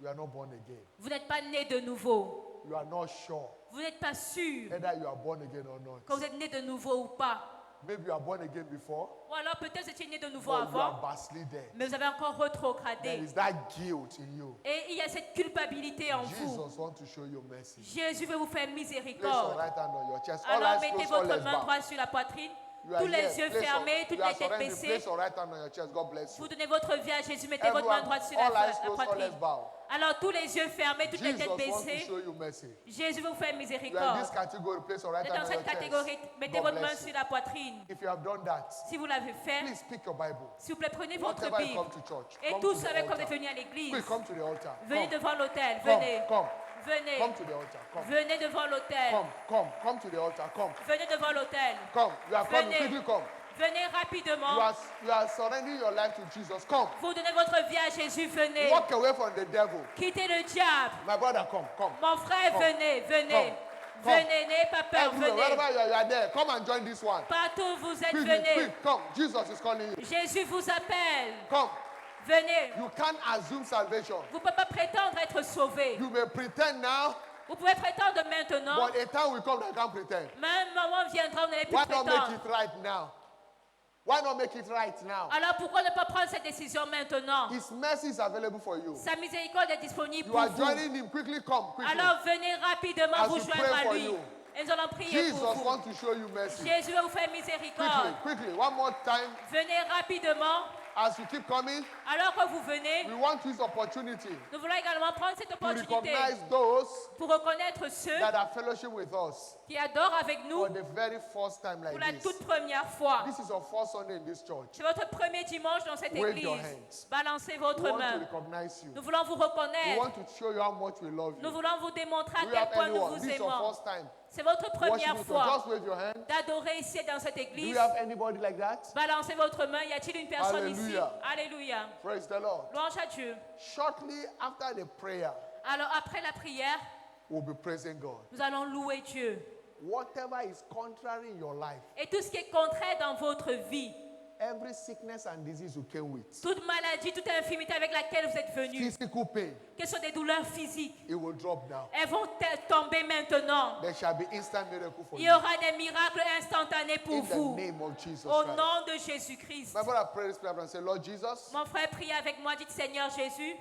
You are not born again. vous n'êtes pas né de nouveau. You are not sure Vous n'êtes pas sûr whether you are born again or not. que vous êtes né de nouveau ou pas. Maybe you are born again before, Ou alors peut-être vous étiez né de nouveau but you are avant, backslidden. mais vous avez encore There rétrogradé. is that guilt in you. Et il y a cette culpabilité en vous. Jesus wants to show you mercy. Jésus veut vous faire Place your miséricorde. right hand on your chest. All Alors eyes mettez closed, all votre legs main bowed. droite sur la poitrine. You are Tous les here. yeux Place fermés, your- toutes you are les têtes surrendering. baissées. Place your right hand on your chest. God bless you. Vous donnez votre vie à Jésus, mettez votre main Everyone, droite sur la, all eyes la closed, all poitrine. eyes bowed. Alors tous les yeux fermés, toutes les Jesus têtes wants to baissées. show you mercy. Jésus vous fait You are in miséricorde. this category. Place your right Vous êtes hand dans on your cette chest. catégorie, mettez God votre main bless sur you. la poitrine. If you have done that, Si vous l'avez fait, please pick your Bible. s'il vous plaît, prenez votre Whatever you Bible. come to church, Et come tous to the avec quand vous altar. êtes venus à l'église, Quick, come to the altar. venez Come, devant l'autel. come, Venez. come, Venez. come to the altar. Come, Venez devant l'autel. come to the altar. Come, Venez devant l'autel. come. You are coming. Venez. Quickly come. Venez rapidement. You are surrendering your life to Jesus. Come. Vous donnez votre vie à Jésus. Venez. Walk away from the devil. Quittez le diable. My brother, come. Mon frère, Come. venez. Venez. Come. Venez. N'ayez pas peur. Everywhere, Venez. wherever you are there. Come and join this one. Partout où vous êtes, Quickly, venez. quick, come. Jesus is calling you. Jésus vous appelle. Come. Venez. You can't assume salvation. Vous ne pouvez pas prétendre être sauvé. You may pretend now, Vous pouvez prétendre maintenant. but a time will come that you can't pretend. Mais un moment viendra où vous n'allez plus Why not make prétendre. it right now? Why not make it right now? Alors pourquoi ne pas prendre cette décision maintenant? His mercy is available for you. Sa miséricorde est disponible You pour are vous. joining him. Quickly come. Quickly. Alors venez rapidement As vous we joindre pray à for lui. you. Et nous allons prier Jesus pour vous. wants to show you mercy. Jésus va vous faire Quickly, miséricorde. quickly. One more time. Venez rapidement. As you keep coming, Alors que vous venez, we want this opportunity nous voulons également prendre cette to opportunité recognize those pour reconnaître ceux that are fellowship with us qui adorent avec nous for the very first time pour like la this. toute première fois. This is your first Sunday in this church. C'est votre premier dimanche dans cette Wave your hands. église. Balancez We votre want to main. recognize you. Nous voulons vous We reconnaître. want to show you how much we love Nous you. voulons vous démontrer à Do you quel have point nous anyone? vous This is your aimons. first time. C'est votre première Worship fois Just wave your hand. d'adorer ici dans cette Do église. you have anybody like that? Balancez votre main. Y a-t-il une personne ici? Hallelujah. Alléluia. Praise the Lord. Louange à Dieu. Shortly after the prayer, Alors après la prière, we'll be praising God. nous allons louer Dieu. Whatever is contrary in your life, Et tout ce qui est contraire dans votre vie, every sickness and disease you came with, toute maladie, toute infirmité avec laquelle vous êtes venu, physical pain, que ce soit des douleurs physiques, it will drop down. elles vont tomber maintenant. There shall be instant miracle for Il y you. aura des miracles instantanés pour In the vous. name of Jesus Au Christ. nom de Jésus-Christ. My brother, pray this prayer and say, Lord Jesus, Mon frère, prie avec moi. Dites Seigneur Jésus.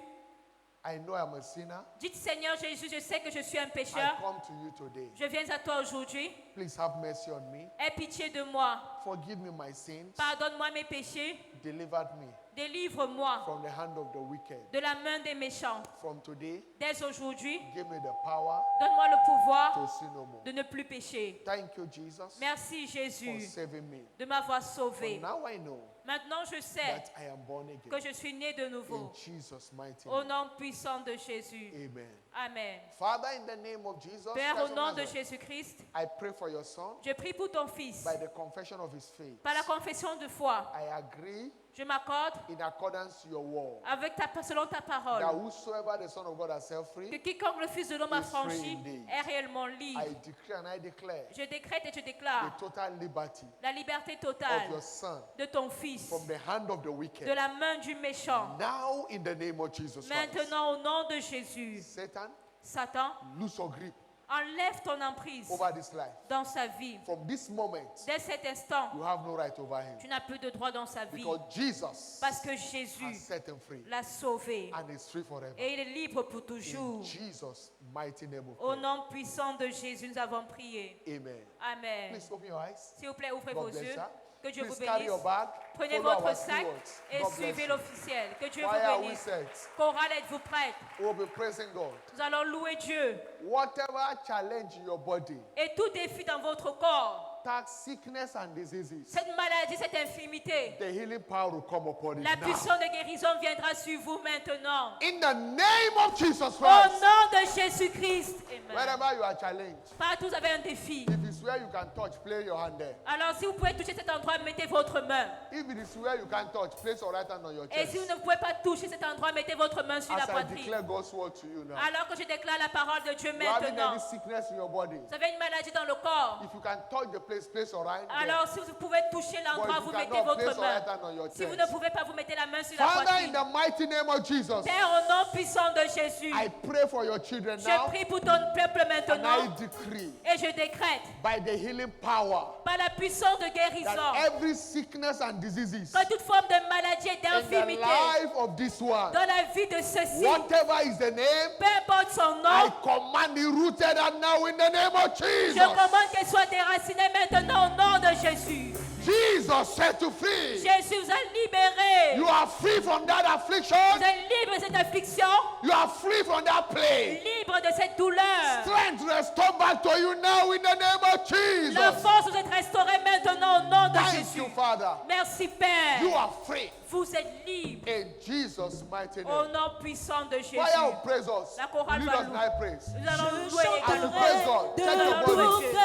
I know I'm a sinner. Dites Seigneur Jésus, je sais que je suis un I pécheur. come to you today. Je viens à toi aujourd'hui. Please have mercy on me. Aie pitié de moi. Forgive me my sins. Pardonne-moi mes péchés. Deliver me Délivre-moi from the hand of the wicked. de la main des méchants. From today, Dès aujourd'hui, give me the power donne-moi le pouvoir to sin no more. de ne plus pécher. Thank you, Jesus, Merci for Jésus saving me. de m'avoir For sauvé. now I know Maintenant je sais that I am born que again. je suis né de In nouveau. Jesus' mighty Au name. nom puissant de Jésus. Amen. Amen. Father, in the name of Jesus Père, Christ au of nom de Nazareth, Jésus-Christ, I pray for your son je prie pour ton fils. by the confession of his faith. Par la confession de foi, I agree je m'accorde in accordance to your word avec selon ta that parole whosoever the Son of God has set que free, quiconque le Fils de l'homme a is free franchi indeed. est réellement libre. I decree and I declare Je décrète et je the déclare total liberty la liberté of totale your son de ton fils from the hand of the de wicked. la main du méchant. Now, in the name of Jesus Christ, Maintenant, au nom de Jésus, Satan, Satan, lose your grip enlève ton emprise over this life. dans sa vie. From this moment, Dès cet instant, you have no right over him tu n'as plus de droit dans sa vie because Jesus parce que has Jésus set him free l'a sauvé and is free forever. et il est libre pour In toujours. Jesus' mighty name we Au pray. nom puissant de Jésus, nous avons prié. Amen. Amen. Please open your eyes. S'il vous plaît, ouvrez God vos bless yeux. you. Que Dieu Please vous carry bénisse. your bag. Prenez Follow votre our sac stewards. et God bless suivez you. l'officiel. Que Dieu Why vous are we bénisse. set? Chorale, êtes-vous prête? We'll be praising God. Nous allons louer Dieu. Whatever challenge in your body, Et tout défi dans votre corps, tax, sickness, and diseases, cette maladie, cette infirmité, the healing power will come upon it la now. puissance de guérison viendra sur vous maintenant. In the name of Jesus Au Christ, nom de Jésus-Christ. Amen. wherever you are challenged, Partout vous avez un défi. if it's where you can touch, place your hand there. Alors si vous pouvez toucher cet endroit, mettez votre main. If it is where you can touch, place your right hand on your Et chest. si vous ne pouvez pas toucher cet endroit, mettez votre main sur la As I poitrine. declare God's word to you now. Alors que je déclare la parole de Dieu You having maintenant. any sickness in your body, Vous avez une maladie dans le corps. if you can touch the place, place your hand there. Alors si vous pouvez toucher But l'endroit, if vous you mettez cannot, place votre your right main. hand on your Si vous ne chest. pouvez pas, vous mettez la main sur la Father, in poitrine. the mighty name of Jesus, Père, au nom puissant de Jésus, I pray for your children je now, prie pour ton peuple and I maintenant decree et je décrète by by the healing power par la puissance de that guérison, every sickness and diseases que toute forme de maladie et in the d'infirmité life of this one, dans la vie de ceux-ci, whatever is the name, peu importe son I nom, command it rooted and now in the name of je Jesus. commande qu'elle soit déracinée maintenant au nom de Jésus. Jesus set you free. Jésus vous a libéré. You are free from that affliction. Vous êtes libre de cette affliction, You are free from that plague. libre de cette douleur. Strength restored back to you now in the name of La Jesus. force vous est restaurée maintenant au nom de Thank Jésus. you, Father. Merci Père. You are free Vous êtes libre in Jesus' mighty au name. nom puissant de Jésus. Fire will praise us. La chorale Lead va us in louer. high praise. Nous allons Je louer And également. praise God. de Check your tout body. cœur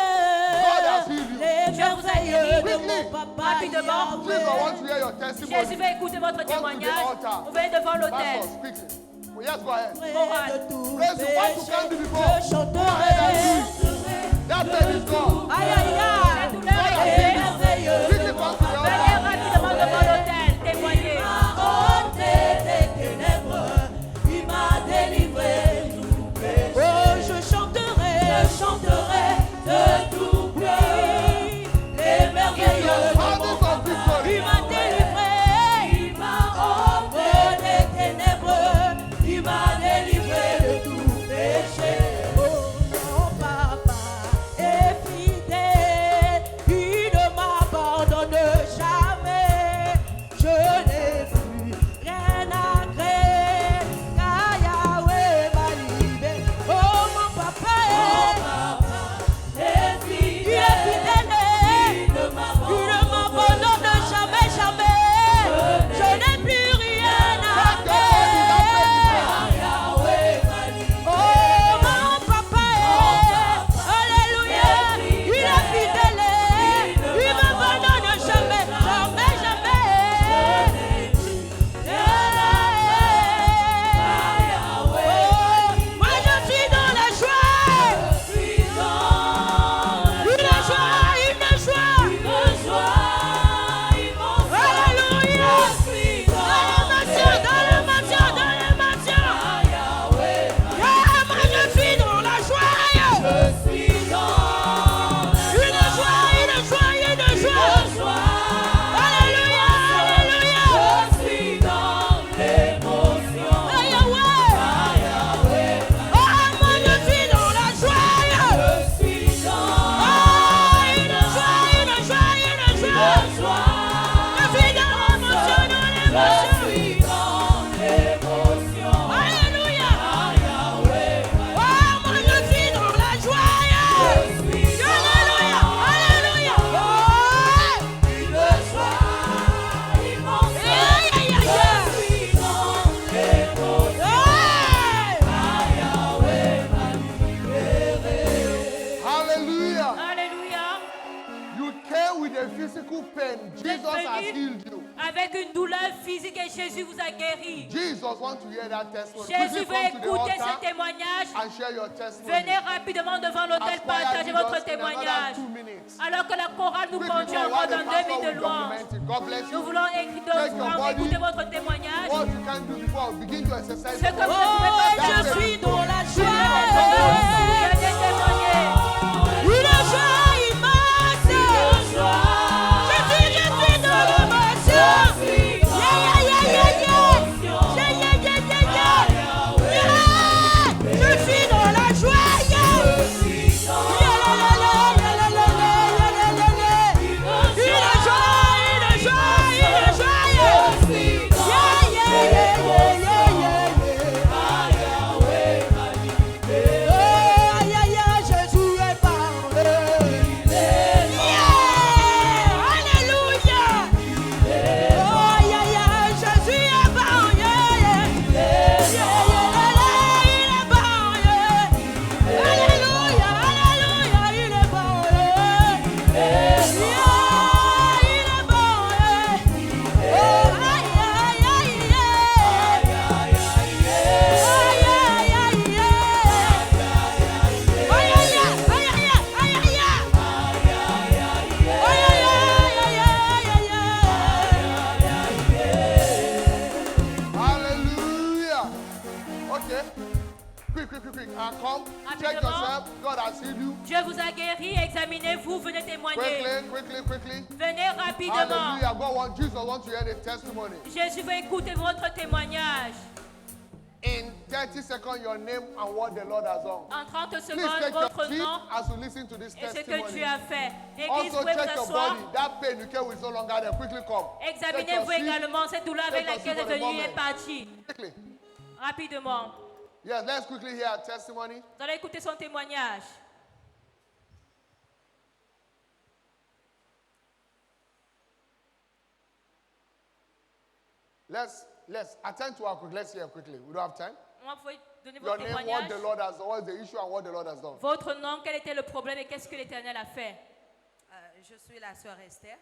God has healed you. les merveilleux de mon papa Rapidement. Jesus, I Yahweh. want to hear your Jésus testimony. va écouter votre Come to the témoignage. altar. Vous venez devant l'autel. Pastor, speak it. Well, yes, go ahead. De tout Praise you. What you péché, can do before. je chanterai. That pain is gone. Aïe aïe La aïe, douleur est les guérie. merveilleux Quickly de mon come to the papa Venez altar. rapidement devant l'autel. Témoignez. ôté des ténèbres, il m'a délivré de tout péché. Oh, je chanterai de tout pays, les merveilleux de mon Houses of papa. victory. Il m'a délivré, il m'a ôté des ténèbres, il m'a délivré de tout péché. Oh, mon papa est fidèle, il ne m'abandonne jamais. Je n'ai plus rien à craindre, car Yahweh m'a libéré. Oh, mon papa est fidèle, il est fidèle, il ne m'abandonne jamais, jamais. Je n'ai plus rien à craindre, Yahweh m'a libéré. Oh, mon papa est, alléluia, il est fidèle, il ne m'abandonne jamais, jamais, jamais. Moi je suis dans la joie, une joie, alléluia, dans le matin, moi je suis dans la joie, une joie, alléluia, Yahweh, oh moi je suis dans la joie, oh une joie, je suis dans l'émotion, alléluia, oh moi je suis dans la joie, alléluia, Hallelujah. Alléluia. You came with a physical pain. Jesus has healed you. Avec une douleur physique et Jésus vous a guéri. Jesus wants to hear that testimony. Jésus Quickly veut come to the écouter ce altar témoignage. and share your testimony. Venez rapidement devant l'autel As choir partager leads votre us in another témoignage. 2 minutes. Alors que la chorale nous Quickly conduit come encore while the dans 2 pastor minutes de will louange. document it. God bless Nous you. voulons écouter votre témoignage. What you can do before we begin to exercise. Ce que vous ne pouvez oh pas je faire. suis dans la joie. Venez témoigner. Une joie immense. Je suis dans l'émotion. Je suis dans la joie. Une joie. quick. And come, check Rapidement. yourself. God has healed you. Dieu vous a guéri, examinez-vous, venez témoigner. Quickly. Venez rapidement. Hallelujah. Jesus wants to hear the testimony. Jésus veut écouter votre témoignage. In 30 seconds, your name and what the Lord has done. En 30 Please secondes, take your votre seat nom as you listen to this et ce que testimony. Dieu a fait. Église, Also pouvez vous check your asseoir. body. That pain you came with no longer there. Quickly come. Check your Examinez-vous seat. également cette douleur avec Take your laquelle seat vous êtes for the venu est moment. partie. Quickly. Rapidement. Yes, let's quickly hear a testimony. Vous allez écouter son témoignage. Let's attend to our quick. Let's hear quickly. We don't have time. Moi, vous pouvez donner Your votre name, what témoignage. the Lord has done, what is the issue and what the Lord has done. Votre nom, quel était le problème et qu'est-ce que l'Éternel a fait? Je suis la sœur Esther.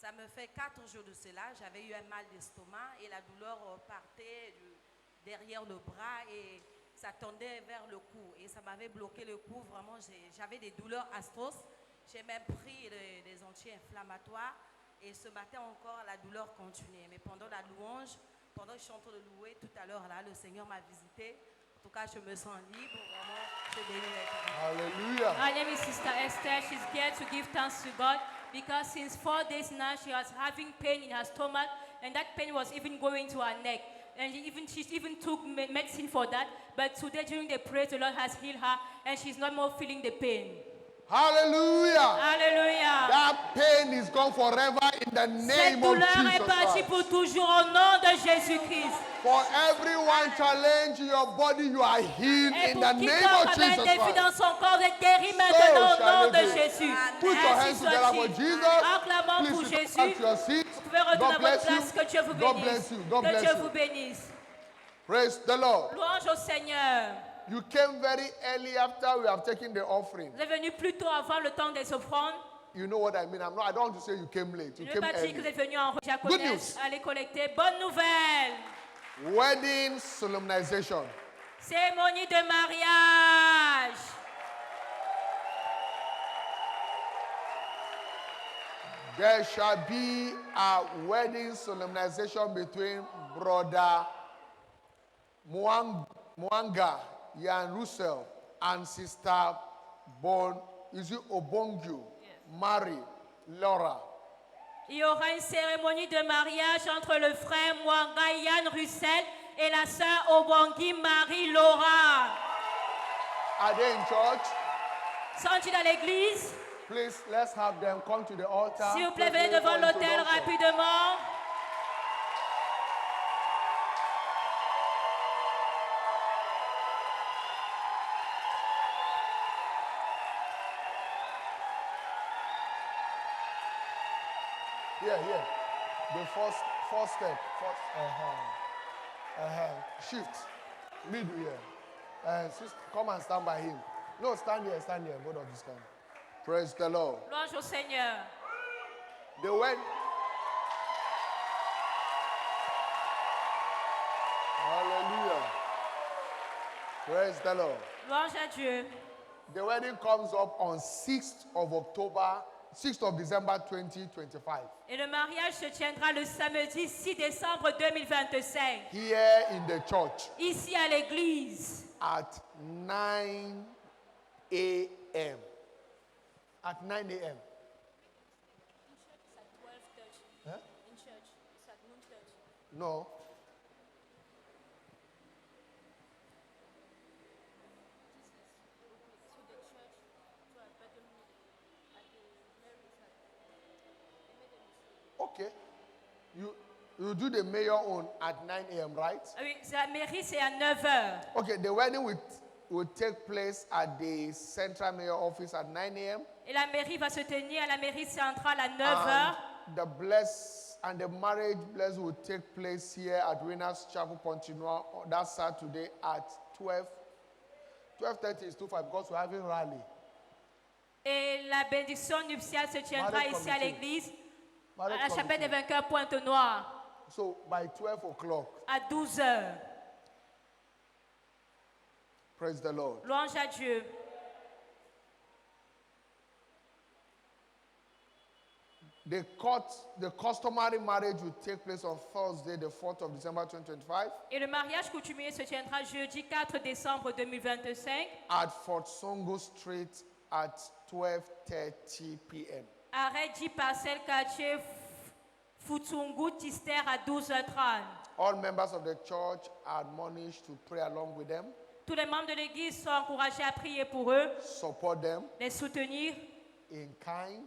Ça me fait 4 jours de cela. J'avais eu un mal d'estomac et la douleur partait derrière le bras et ça tendait vers le cou. Et ça m'avait bloqué le cou. Vraiment, j'avais des douleurs atroces. J'ai même pris des anti-inflammatoires. Et ce matin encore, la douleur continuait. Mais pendant la louange, pendant que je suis en train de louer tout à l'heure, là, le Seigneur m'a visité. En tout cas, je me sens libre. Vraiment, je bénis l'Éternel. Hallelujah. My name is Sister Esther. She's here to give thanks to God because since 4 days now she was having pain in her stomach and that pain was even going to her neck. And she even took medicine for that. But today during the prayer, the Lord has healed her and she's not more feeling the pain. Hallelujah. Alléluia. That pain is gone forever in the Cette name of douleur est Jesus partie Christ. pour toujours au nom de Jésus-Christ. For everyone challenge your body, you are healed Et in pour the name quiconque of avait un Jesus défi dans Christ. son corps, vous êtes guéri maintenant au shall nom it de be. Jésus. Put your hands Ainsi together for soit-il. Jesus. Acclamons pour Please Jésus. back to your seat. Vous pouvez retourner à God votre bless place. Que Dieu vous you. God bénisse. bless you. God Que bless Dieu vous you. bénisse. Praise the Lord. Louange au Seigneur. You came very early after we have taken the offering. Vous êtes venu plus tôt avant le temps des offrandes. You know what I mean. I don't want to say you came late. Je You ne veux came pas dire que vous early. êtes venu en Good diaconesse, news. aller collecter. Bonne nouvelle. Wedding solemnization. Cérémonie de mariage. There shall be a wedding solemnization between Brother Mwanga Yan Russell and Sister Obongu Mary Laura. Il y aura une cérémonie de mariage entre le frère Mwanga Yann Russell et la sœur Obongi Marie Laura. Are they in church? Sont-ils à l'église? Please, let's have them come to the altar. S'il vous plaît, quickly venez devant for l'autel introduction. rapidement. Here. The first step. Shift. Middle here. Sister, come and stand by him. No, stand here. Both of you stand. Praise the Lord. Louange au Seigneur. The wed. Hallelujah. Praise the Lord. Louange à Dieu. The wedding comes up on 6th of December 2025. Et le mariage se tiendra le samedi 6 décembre 2025. Here in the church Ici à l'église. at 9 a.m. At 9 a.m. Huh? No. Okay. You do the mayor own at 9 a.m., right? Oui, la mairie, c'est à 9h. Okay, the wedding will take place at the central mayor office at 9 a.m. Et la mairie va se tenir à la mairie centrale à 9h. And the marriage bless will take place here at Winners Chapel Pontinua on that Saturday at 12. 12:30 is too far because we're having rally. Et la bénédiction nuptiale se tiendra Marriage ici à committee. l'église, Marriage à la chapelle des committee. vainqueurs Pointe-Noire, So by 12 o'clock, à 12h. praise the Lord. Louange à Dieu. The customary marriage will take place on Thursday, the 4th of December 2025, Et le mariage coutumier se tiendra jeudi 4 décembre 2025 at Fort Songo Street at 12:30 p.m. arrêt 10 parcelles quartier Futsungu Tister à 12h30. All members of the church are admonished to pray along with them, Tous les membres de l'église sont encouragés à prier pour eux, support them les soutenir in kind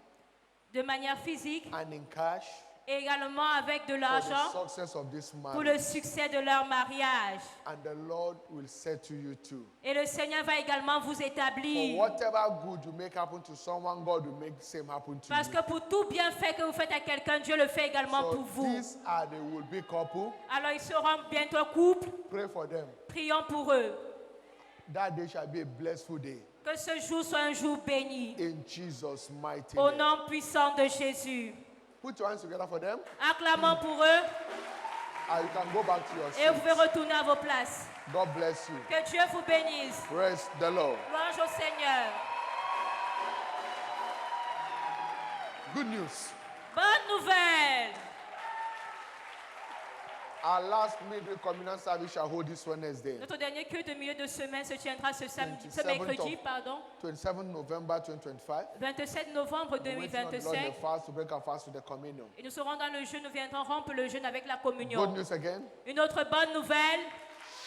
de manière physique and in cash et également avec de for l'argent the success of this pour le marriage. succès de leur mariage. And the Lord will say to you too. Et le Seigneur va également vous For établir. whatever good you make happen to someone, God will make the same happen to Parce you. que pour tout bienfait que vous faites à quelqu'un, Dieu le fait également So pour vous. these are the will-be couple. Alors ils seront bientôt couple. Pray for them. Prions pour eux. That day shall be a blessed day. Que ce jour soit un jour béni. In Jesus' mighty Au name. nom puissant de Jésus. Put your hands together for them, Acclamons pour eux and you can go back to your et vous pouvez seats. retourner à vos places. God bless you. Que Dieu vous bénisse. Praise the Lord. Louange au Seigneur. Good news. Bonne nouvelle. Our last midweek communion service shall hold this Wednesday, Notre dernier culte de milieu de semaine se tiendra ce 27th mercredi, of- 27 November 2025. 27 novembre We're waiting on the Lord 2025. the fast to break our fast with the communion. Et nous serons dans le jeûne, nous viendrons rompre le jeûne avec la Good communion. news again. Une autre bonne nouvelle,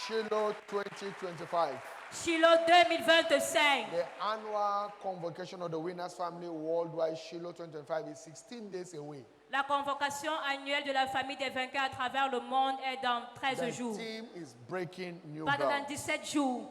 Shiloh 2025. Shiloh 2025. The annual convocation of the Winners Family Worldwide Shiloh 2025 is 16 days away. La convocation annuelle de la famille des vainqueurs à travers le monde est dans 13 The jours. team is breaking new Pas dans ground. 17 jours.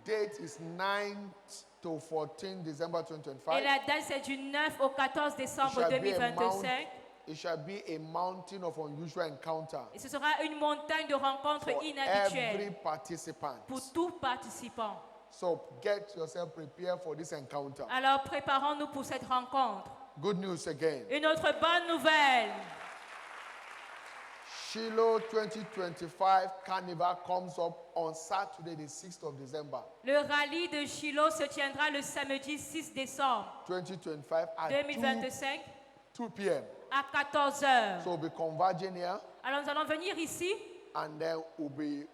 Date is 9th to 14 December Et 2025. la date, c'est du 9 au 14 décembre 2025. It shall be a mountain of unusual encounter Et ce sera une montagne de rencontres for inhabituelles every participant. pour tout participant. So get yourself prepared for this encounter. Alors préparons-nous pour cette rencontre. Good news again. Une autre bonne nouvelle. Shiloh 2025 Carnival comes up on Saturday, the 6th of December Le rallye de Shiloh se tiendra le samedi 6 décembre 2025 at 2025 2 p.m. à 14 heures. So we'll be converging here Alors nous allons venir ici and then we'll be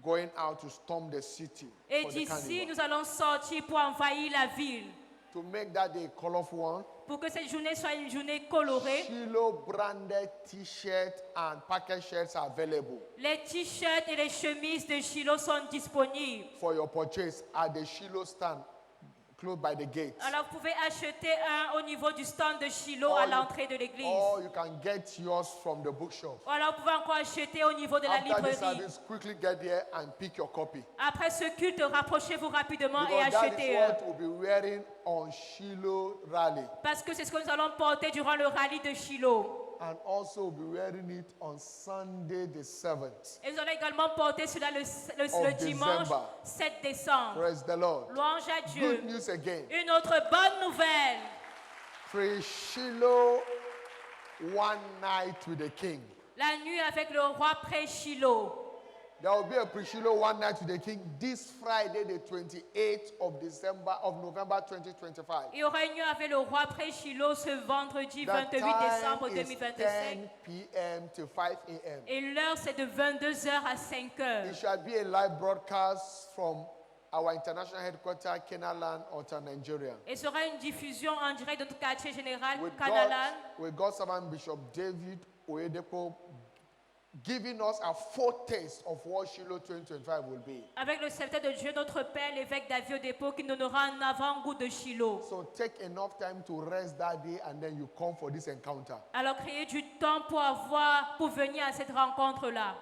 going out to storm the city et for the d'ici carnival. nous allons sortir pour envahir la ville. To make that day a colorful one, Pour que cette journée soit une journée colorée, Shiloh branded t-shirts and packet shirts are available les t-shirts et les chemises de Shiloh sont disponibles. for your purchase at the Shiloh stand close by the gate. Alors vous pouvez acheter un au niveau du stand de Shiloh à Or you- l'entrée de l'église. Or you can get yours from the bookshop. Ou alors vous pouvez encore acheter au niveau de la After this librairie. service, quickly get here and pick your copy. Après ce culte, rapprochez-vous rapidement et Because that is achetez. what we'll be wearing on Shiloh Rally. Parce que c'est ce que nous allons porter durant le rallye de Shiloh. And also we'll be wearing it on Sunday the 7th. Et nous allons également porter cela le Of dimanche December. 7 décembre. Praise the Lord. Louange à Dieu. Good news again. Une autre bonne nouvelle. Pre-Shiloh one night with the king. La nuit avec le roi près Shiloh. There will be a pre-Shiloh one night with the king this Friday, the 28th of November 2025. Il y aura une nuit avec le roi près Shiloh ce vendredi The 28 décembre time is 2025. 10 p.m. to 5 a.m. Et l'heure, c'est de 22h à 5h. It shall be a live broadcast from our international headquarters, Kenaland, Ota, Nigeria. Et sera une diffusion en direct de notre quartier général, With Kanalan, God's servant Bishop David Oyedepo giving us a foretaste of what Shiloh 2025 will be. avec le serviteur de Dieu, notre Père, l'évêque David Odepo, qui nous donnera un avant-goût de Shiloh. So take enough time to rest that day and then you come for this encounter. Alors créez du temps pour venir à cette rencontre-là.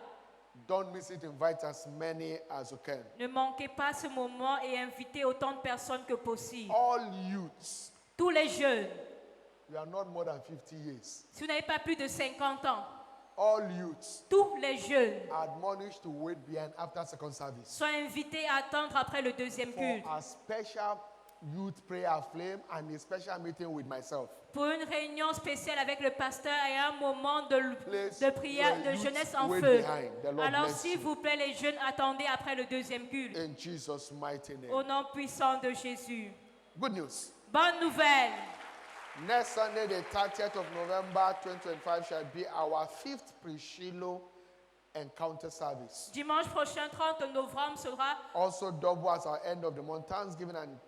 Don't miss it, invite as many as you can. Ne manquez pas ce moment et invitez autant de personnes que possible. All youths, Tous les jeunes, you are not more than 50 years. si vous n'avez pas plus de 50 ans, All youths tous les jeunes are admonished to wait behind after second service soient invités à attendre après le deuxième for culte a special youth prayer flame and a special meeting with myself. pour une réunion spéciale avec le pasteur et un moment Please, de prière your de youth jeunesse en wait feu. behind. The Lord Alors bless s'il you. vous plaît les jeunes, attendez après le deuxième culte. In Jesus' mighty name. Au nom puissant de Jésus. Good news. Bonne nouvelle. Next Sunday, the 30th of November 2025, shall be our 5th pre-Shiloh encounter service. Dimanche prochain, 30 novembre, sera Also double as our end of the month Thanksgiving and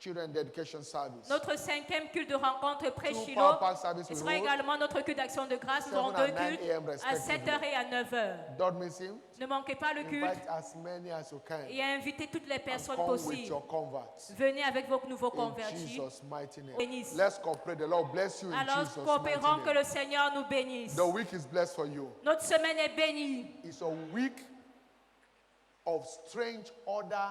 Children Dedication service. notre 5e culte de rencontre Two pré-Shiloh. power service Ce will sera hold également notre culte d'action de grâce. Nous aurons 7 and 2 9 cultes a.m. à respectively. 7h et à 9h. Don't miss him. Ne manquez pas le culte Invite as many as you can. et invitez toutes les And personnes come with possibles. your converts. Venez avec vos nouveaux In convertis. Jesus' mighty name. Bénisse. Let's cooperate. The Lord bless you in Alors, Jesus' coopérons mighty que name. le Seigneur nous bénisse. The week is blessed for you. Notre semaine est bénie. It's a week of strange order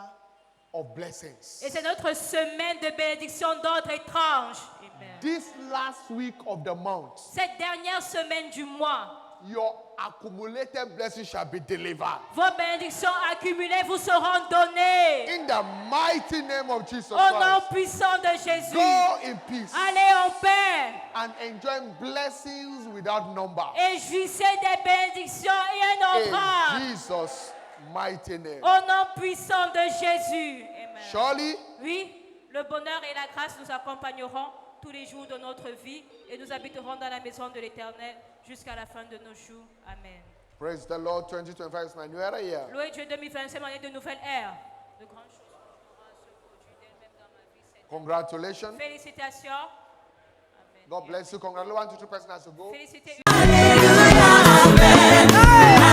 of blessings. Et c'est notre semaine de bénédiction d'ordre étrange. Amen. This last week of the month, Cette dernière semaine du mois, your accumulated blessings shall be delivered. vos bénédictions accumulées vous seront données. In the mighty name of Jesus Au nom Christ, puissant de Jésus. go in peace Allez en paix and enjoy blessings without number. et jouissez des bénédictions In innombrables. Jesus' mighty name. Au nom puissant de Jésus. Amen. Surely, Oui, le bonheur et la grâce nous accompagneront tous les jours de notre vie et nous habiterons dans la maison de l'Éternel jusqu'à la fin de nos jours. Amen. praise the Lord, 2025 is my new era year. Loué Dieu, 2025, année de nouvelle ère. De grandes choses continueront à se produire d'elles-mêmes dans ma vie. cette année. Congratulations. Félicitations. Amen. God bless you. Congratulations. 1 to 2 person has to go. Félicitez. Alléluia.